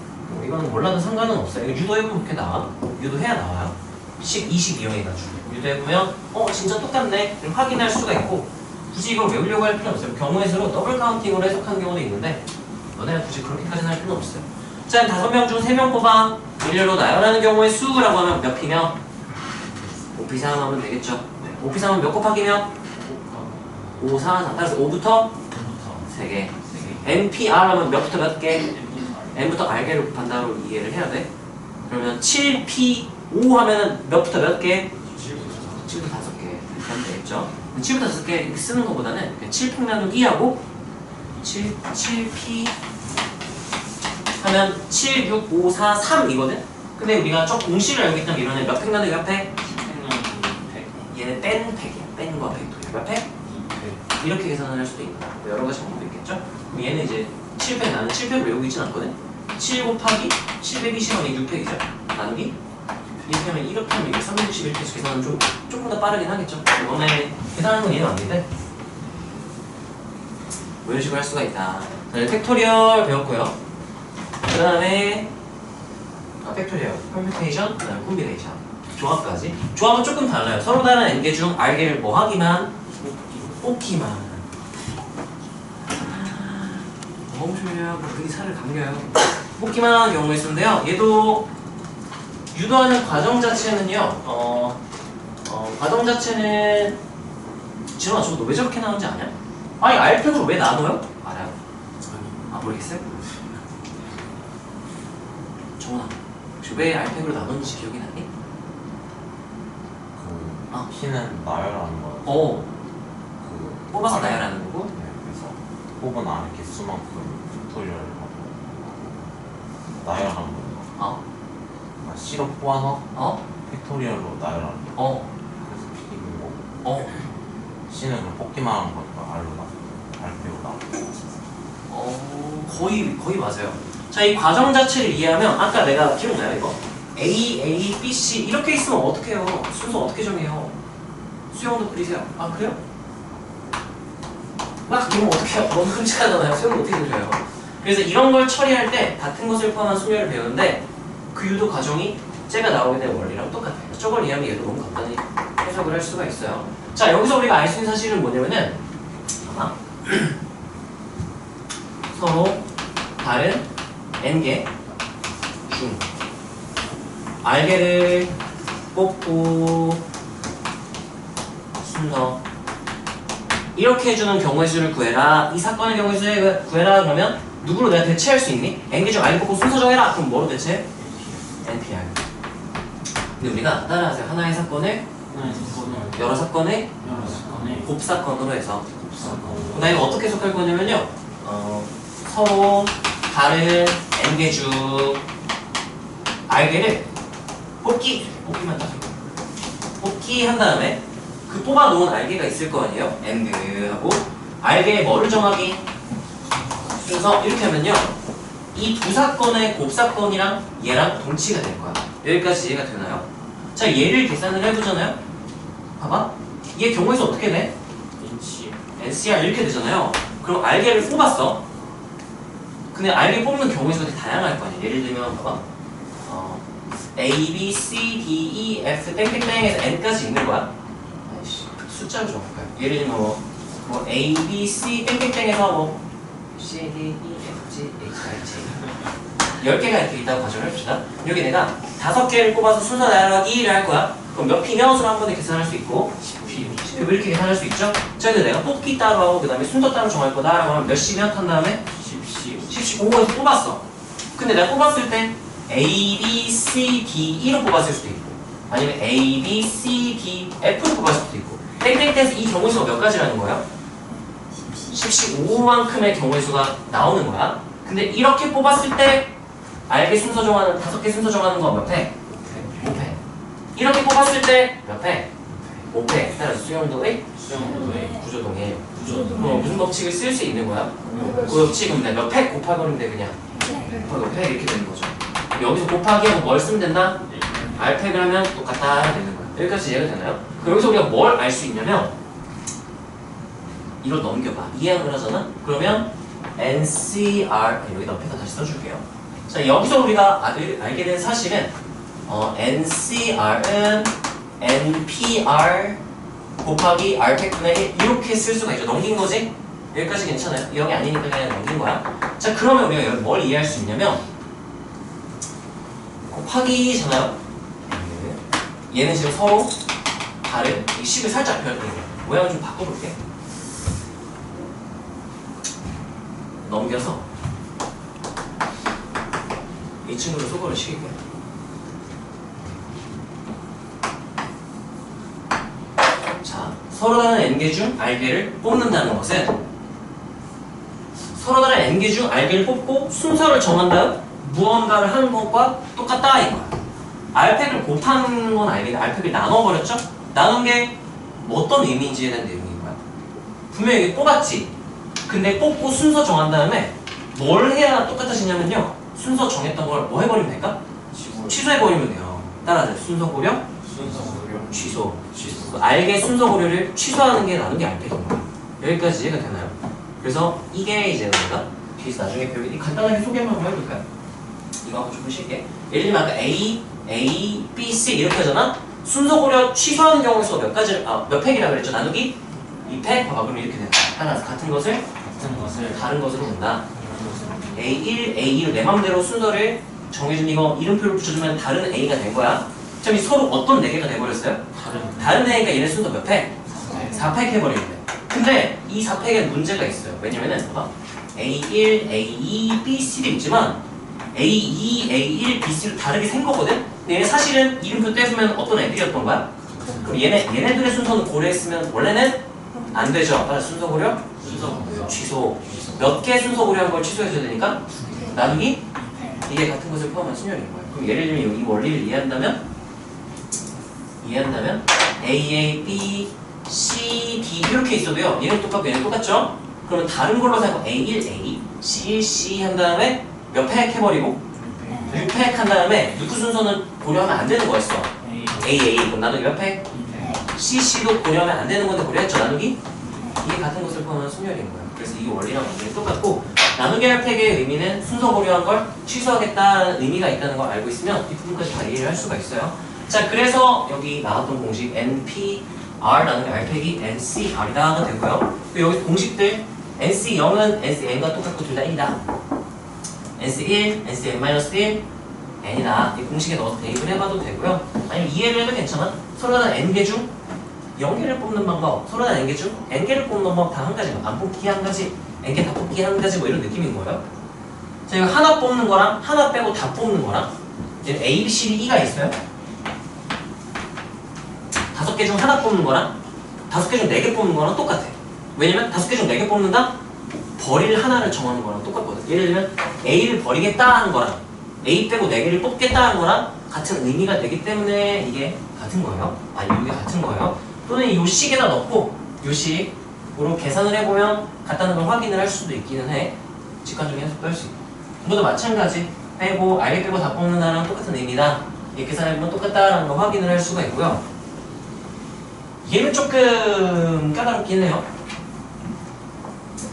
이거는 몰라도 상관은 없어요. 이거 유도해보면 이렇게 나와. 유도해야 나와요. 22형이 해가지고 유도해보면 진짜 똑같네 이렇게 확인할 수가 있고 굳이 이걸 외우려고 할 필요는 없어요. 경우의 수로 더블 카운팅으로 해석하는 경우도 있는데 너네가 굳이 그렇게까지는 할 필요는 없어요. 자, 5명 중 3명 뽑아 일렬로 나열하는 경우의 수라고 하면 몇 피며? 5피 3 하면 되겠죠. 5피 3은 몇 곱하기며? 5, 4, 4. 따라서 5부터 3개. npr 하면 몇부터 몇 개? n부터 r개를 곱한다로 이해를 해야 돼. 그러면 7p 5 하면 몇부터 몇 개? 7부터 5개. 하면 되겠죠. 7부터 5개 이렇게 쓰는 것보다는 7팩 나누기 하고 7p 하면 7, 6, 5, 4, 3 이거든? 근데 우리가 저 공식을 알고 있다면 이번에 몇 팩 나누기 몇 팩? 얘는 뺀 팩이야. 뺀과 팩토리야. 몇 팩? 이렇게 계산을 할 수도 있고 여러 가지 방법도 있겠죠? 그럼 얘는 이제 7팩 나는 7팩을 외우고 있진 않거든? 7 곱하기 720원이 6팩이죠? 나누기 이렇게 하면 이렇게 하면 361팩 계산은 조금 더 빠르긴 하겠죠? 이번에 계산하는 건 이해는 안 되는데 뭐 이런 식으로 할 수가 있다. 팩토리얼 배웠고요. 그 다음에 팩토리얼, 컴퓨테이션, 그 다음에 콤비네이션 조합까지. 조합은 조금 달라요. 서로 다른 n개 중 r개를 뭐 하기만 뽑기만. 너무 졸려요. 그게 살을 감겨요. 뽑기만 하는 경우가 있었는데요. 얘도 유도하는 과정 자체는요. 과정 자체는 지금 저거 너 왜 저렇게 나오는지 아냐? 아니 r팩으로 왜 나눠요? 알아요? 모르겠어요? 정훈아 혹시 왜 r팩으로 나눴는지 기억이 나니? P는 나열하는 거예요. 뽑아서 나열하는 거고? 네, 그래서 뽑은 안에 개수만큼 팩토리얼을 하고 나열하는 거. 어? C로 뽑아서 어? 팩토리얼로 나열하는 거. 어? 그래서 B인 거고. 어? C는 그럼 뽑기만 하는 거니까 R로 나. R 빼고 나. 거의 맞아요. 자, 이 과정 자체를 이해하면 아까 내가 기억나요 이거? A, B, C 이렇게 있으면 어떻게 해요? 순서 어떻게 정해요? 수영도 그리세요. 아 그래요? 막 그러면 어떻게 해요? 너무 끔찍하잖아요. 수영을 어떻게 그려요? 그래서 이런 걸 처리할 때 같은 것을 포함한 순열을 배우는데 그 유도 과정이 쟤가 나오게 된 원리랑 똑같아요. 저걸 이해하면 얘도 너무 간단히 해석을 할 수가 있어요. 자, 여기서 우리가 알 수 있는 사실은 뭐냐면은 아마 서로 다른 n개 중 r개를 뽑고 순서 이렇게 해주는 경우의 수를 구해라. 이 사건의 경우의 수를 구해라. 그러면 누구로 내가 대체할 수 있니? n개 중 r개 뽑고 순서 정해라. 그럼 뭐로 대체? NPR. 근데 우리가 따라하세요. 하나의 사건을 여러 사건의 곱사건으로 해서 나 이거 어떻게 해석할 거냐면요. 서로 다른 n개 중 r개를 뽑기만 딱 뽑기 한 다음에 그 뽑아놓은 r개가 있을 거 아니에요? n개하고 r개에 뭐를 정하기? 순서 이렇게 하면요. 이 두 사건의 곱사건이랑 얘랑 동치가 될 거야. 여기까지 이해가 되나요? 자, 얘를 계산을 해보잖아요. 봐봐. 얘 경우에서 어떻게 돼? NCR 이렇게 되잖아요. 그럼 r개를 뽑았어. 근데 r개 뽑는 경우의 수가 되게 다양할 거 아니야. 예를 들면 봐봐. A, B, C, D, E, F 땡땡땡에서 N까지 있는 거야. 아이씨, 숫자를 좀 볼까요? 예를 들면 뭐 A, B, C 땡땡땡에서 뭐 C, D, E, F, G, H, I, J 10개가 이렇게 있다고 가정을 해봅시다. 여기 내가 5개를 뽑아서 순서 나열하기를 할 거야. 그럼 몇 P면 수를 한 번에 계산할 수 있고 10P 이렇게 계산할 수 있죠? 자, 근데 내가 뽑기 따로 하고 그 다음에 순서 따로 정할 거다 라고 하면 몇 C면 한 다음에 10C 5에서 뽑았어. 근데 내가 뽑았을 때 A, B, C, D, E로 뽑았을 수도 있고 아니면 A, B, C, D, F로 뽑았을 수도 있고 땡땡땡에서 이 경우의 수가 몇 가지라는 거야? 10C 5만큼의 경우의 수가 나오는 거야. 근데 이렇게 뽑았을 때 알게 순서 정하는 5개 순서 정하는 거 몇 회? 5회. 이렇게 뽑았을 때 몇 회? 5회. 따라서 수영도의 구조동의 무슨 법칙을 쓸 수 있는 거야? 그 법칙은 몇 회 곱하면 돼 그냥 곱하기 5회 이렇게 되는 거죠. 여기서 곱하기 하고 뭘 쓰면 된다? R팩을 하면 똑같다 되는 거야. 여기까지 이해가 되나요? 그럼 여기서 우리가 뭘 알 수 있냐면 이걸 넘겨봐. 이해를 하잖아? 그러면 NCR 여기다 옆에다 다시 써줄게요. 자, 여기서 우리가 알게 된 사실은 NCR은 NPR 곱하기 R팩분의 1 이렇게 쓸 수가 있죠. 넘긴 거지? 여기까지 괜찮아요? 여기 아니니까 그냥 넘긴 거야. 자, 그러면 우리가 여기 뭘 이해할 수 있냐면 곱하기잖아요? 얘는 지금 서로 다른 이 식을 살짝 모양을 좀 바꿔볼게. 넘겨서 이 친구를 소거를 시킬게요. 자, 서로 다른 n개 중 r개를 뽑는다는 것은 서로 다른 n개 중 r개를 뽑고 순서를 정한 다음 무언가를 하는 것과 똑같다 이거야. r팩을 곱하는 건 알겠는데 r팩을 나눠버렸죠? 나눈 게 어떤 의미인지에 대한 내용인 거야. 분명히 여기 뽑았지? 근데 뽑고 순서 정한 다음에 뭘 해야 똑같아지냐면요. 순서 정했던 걸 뭐 해버리면 될까? 취소해버리면 돼요. 따라하세요. 순서 고려? 취소. 알게 순서 고려를 취소하는 게 나눈 게 알팩인 거야. 여기까지 이해가 되나요? 그래서 이게 이제 우리가 뒤에서 나중에 배우기 간단하게 소개 한번 해볼까요? 이거 한번 좀 보실게. 예를 들면 아까 A, B, C 이렇게 하잖아? 순서 고려 취소하는 경우의 수가 몇 가지, 몇 팩이라고 그랬죠? 나누기 2팩? 봐봐, 그럼 이렇게 돼요. 따라서 같은 것을 다른 것으로 본다. A1, A2를 내 맘대로 순서를 정해준 이거 이름표를 붙여주면 다른 A가 된 거야. 그럼 이 서로 어떤 4개가 돼버렸어요? 다른 A가 얘네 순서 몇 팩? 4팩 해버리는데. 근데 이 4팩에 문제가 있어요. 왜냐면은 봐봐. A1, A2, B, C도 있지만 A2, A1, B, C를 다르게 생 거거든? 근데 얘네 사실은 이름표 떼보면 어떤 애들이었던 거야? 그럼 얘네들의 순서는 고려했으면 원래는 안 되죠. 따라서 순서 고려? 취소. 몇 개 순서 고려한 걸 취소해줘야 되니까 나누기 이게 같은 것을 포함한 순열인 거예요. 그럼 예를 들면 이 원리를 이해한다면 A, B, C, D 이렇게 있어도요. 얘는 똑같고 얘는 똑같죠? 그러면 다른 걸로 사고 A1, A, C 한 다음에 몇 팩 해버리고 6팩 한 다음에 누구 순서는 고려하면 안 되는 거였어. A, 그럼 나누기 몇 팩? C도 고려하면 안 되는 건데 고려했죠, 나누기? 이게 같은 것을 포함한 순열인 거예요. 그래서 이 원리랑 완전히 똑같고 나누기 할 팩의 의미는 순서 고려한 걸 취소하겠다는 의미가 있다는 걸 알고 있으면 이 부분까지 다 이해를 할 수가 있어요. 자, 그래서 여기 나왔던 공식 NP, R 나누기 R 팩이 NCR이다 되고요. 또 여기 공식들 NC0은 NCN과 똑같고 둘 다 1이다. NC1, NCN-1, N이다. 이 공식에 넣어서 대입을 해봐도 되고요. 아니면 이해를 해도 괜찮아. 서로 다 N개 중 0개를 뽑는 방법, 서로 다 N개 중 N개를 뽑는 방법 다 한 가지. 안 뽑기 한 가지, N개 다 뽑기 한 가지 뭐 이런 느낌인 거예요. 자, 이거 하나 뽑는 거랑 하나 빼고 다 뽑는 거랑 얘는 A, B, C, D, E가 있어요. 5개 중 하나 뽑는 거랑 5개 중 4개 뽑는 거랑 똑같아. 왜냐면 5개 중 4개 뽑는다? 버릴 하나를 정하는 거랑 똑같거든. 예를 들면 A를 버리겠다 하는 거랑 A 빼고 4개를 뽑겠다 하는 거랑 같은 의미가 되기 때문에 이게 같은 거예요. 아니 이게 같은 거예요. 또는 이 식에다 넣고 이 식으로 계산을 해보면 같다는 걸 확인을 할 수도 있기는 해. 직관적인 해석도 할 수 있고. 이것도 마찬가지. 빼고 R 빼고 다 뽑는다랑 똑같은 의미다. 이렇게 계산해보면 똑같다라는 걸 확인을 할 수가 있고요. 얘는 조금 까다롭긴 해요.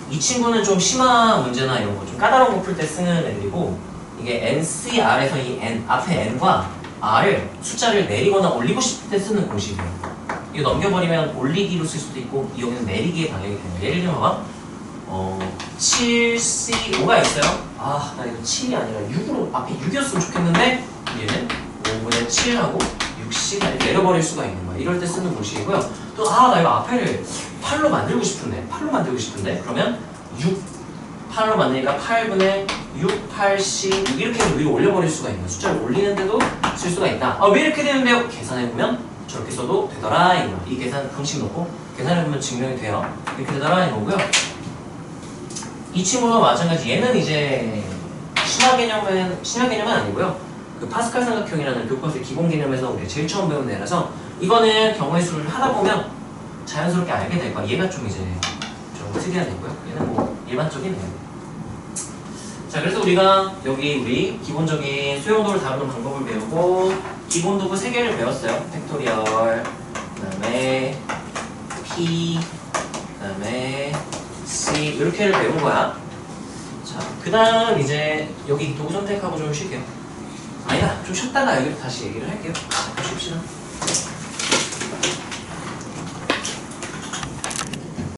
이 친구는 좀 심화 문제나 이런 거 좀 까다로운 거 풀 때 쓰는 애들이고 이게 NCR에서 이 N, 앞에 N과 R을 숫자를 내리거나 올리고 싶을 때 쓰는 공식이에요. 이거 넘겨버리면 올리기로 쓸 수도 있고 여기는 내리기의 방향이 되는 거예요. 예를 들면 봐봐 7C5가 있어요. 아, 나 이거 7이 아니라 6으로 앞에 6이었으면 좋겠는데 얘는 5분의 7하고 6C를 내려버릴 수가 있는 거야. 이럴 때 쓰는 공식이고요. 또 나 이거 앞에를 8로 만들고 싶은데 그러면 8로 만드니까 8분의 6, 8C 6 이렇게 해서 위로 올려버릴 수가 있는 거야. 숫자를 올리는데도 쓸 수가 있다. 왜 이렇게 되는데요? 계산해보면 저렇게 써도 되더라 이거야. 이 계산 공식 넣고 계산해보면 증명이 돼요. 이렇게 되더라 이거고요. 이 친구도 마찬가지. 얘는 이제 신화 개념은 아니고요. 그 파스칼 삼각형이라는 교과서의 기본 개념에서 우리가 제일 처음 배운 애라서 이거는 경우의 수를 하다 보면 자연스럽게 알게 될 거야. 얘가 좀 이제 좀 특이한 애고요. 얘는 뭐 일반적인 애예요. 자, 그래서 우리가 여기 우리 기본적인 수용도를 다루는 방법을 배우고 기본 도구 3개를 배웠어요. 팩토리얼, 그다음에 P, 그다음에 C 이렇게를 배운 거야. 자, 그다음 이제 여기 도구 선택하고 좀 쉴게요. 아니다, 좀 쉬었다가 여기로 다시 얘기를 할게요. 자, 쉽시다.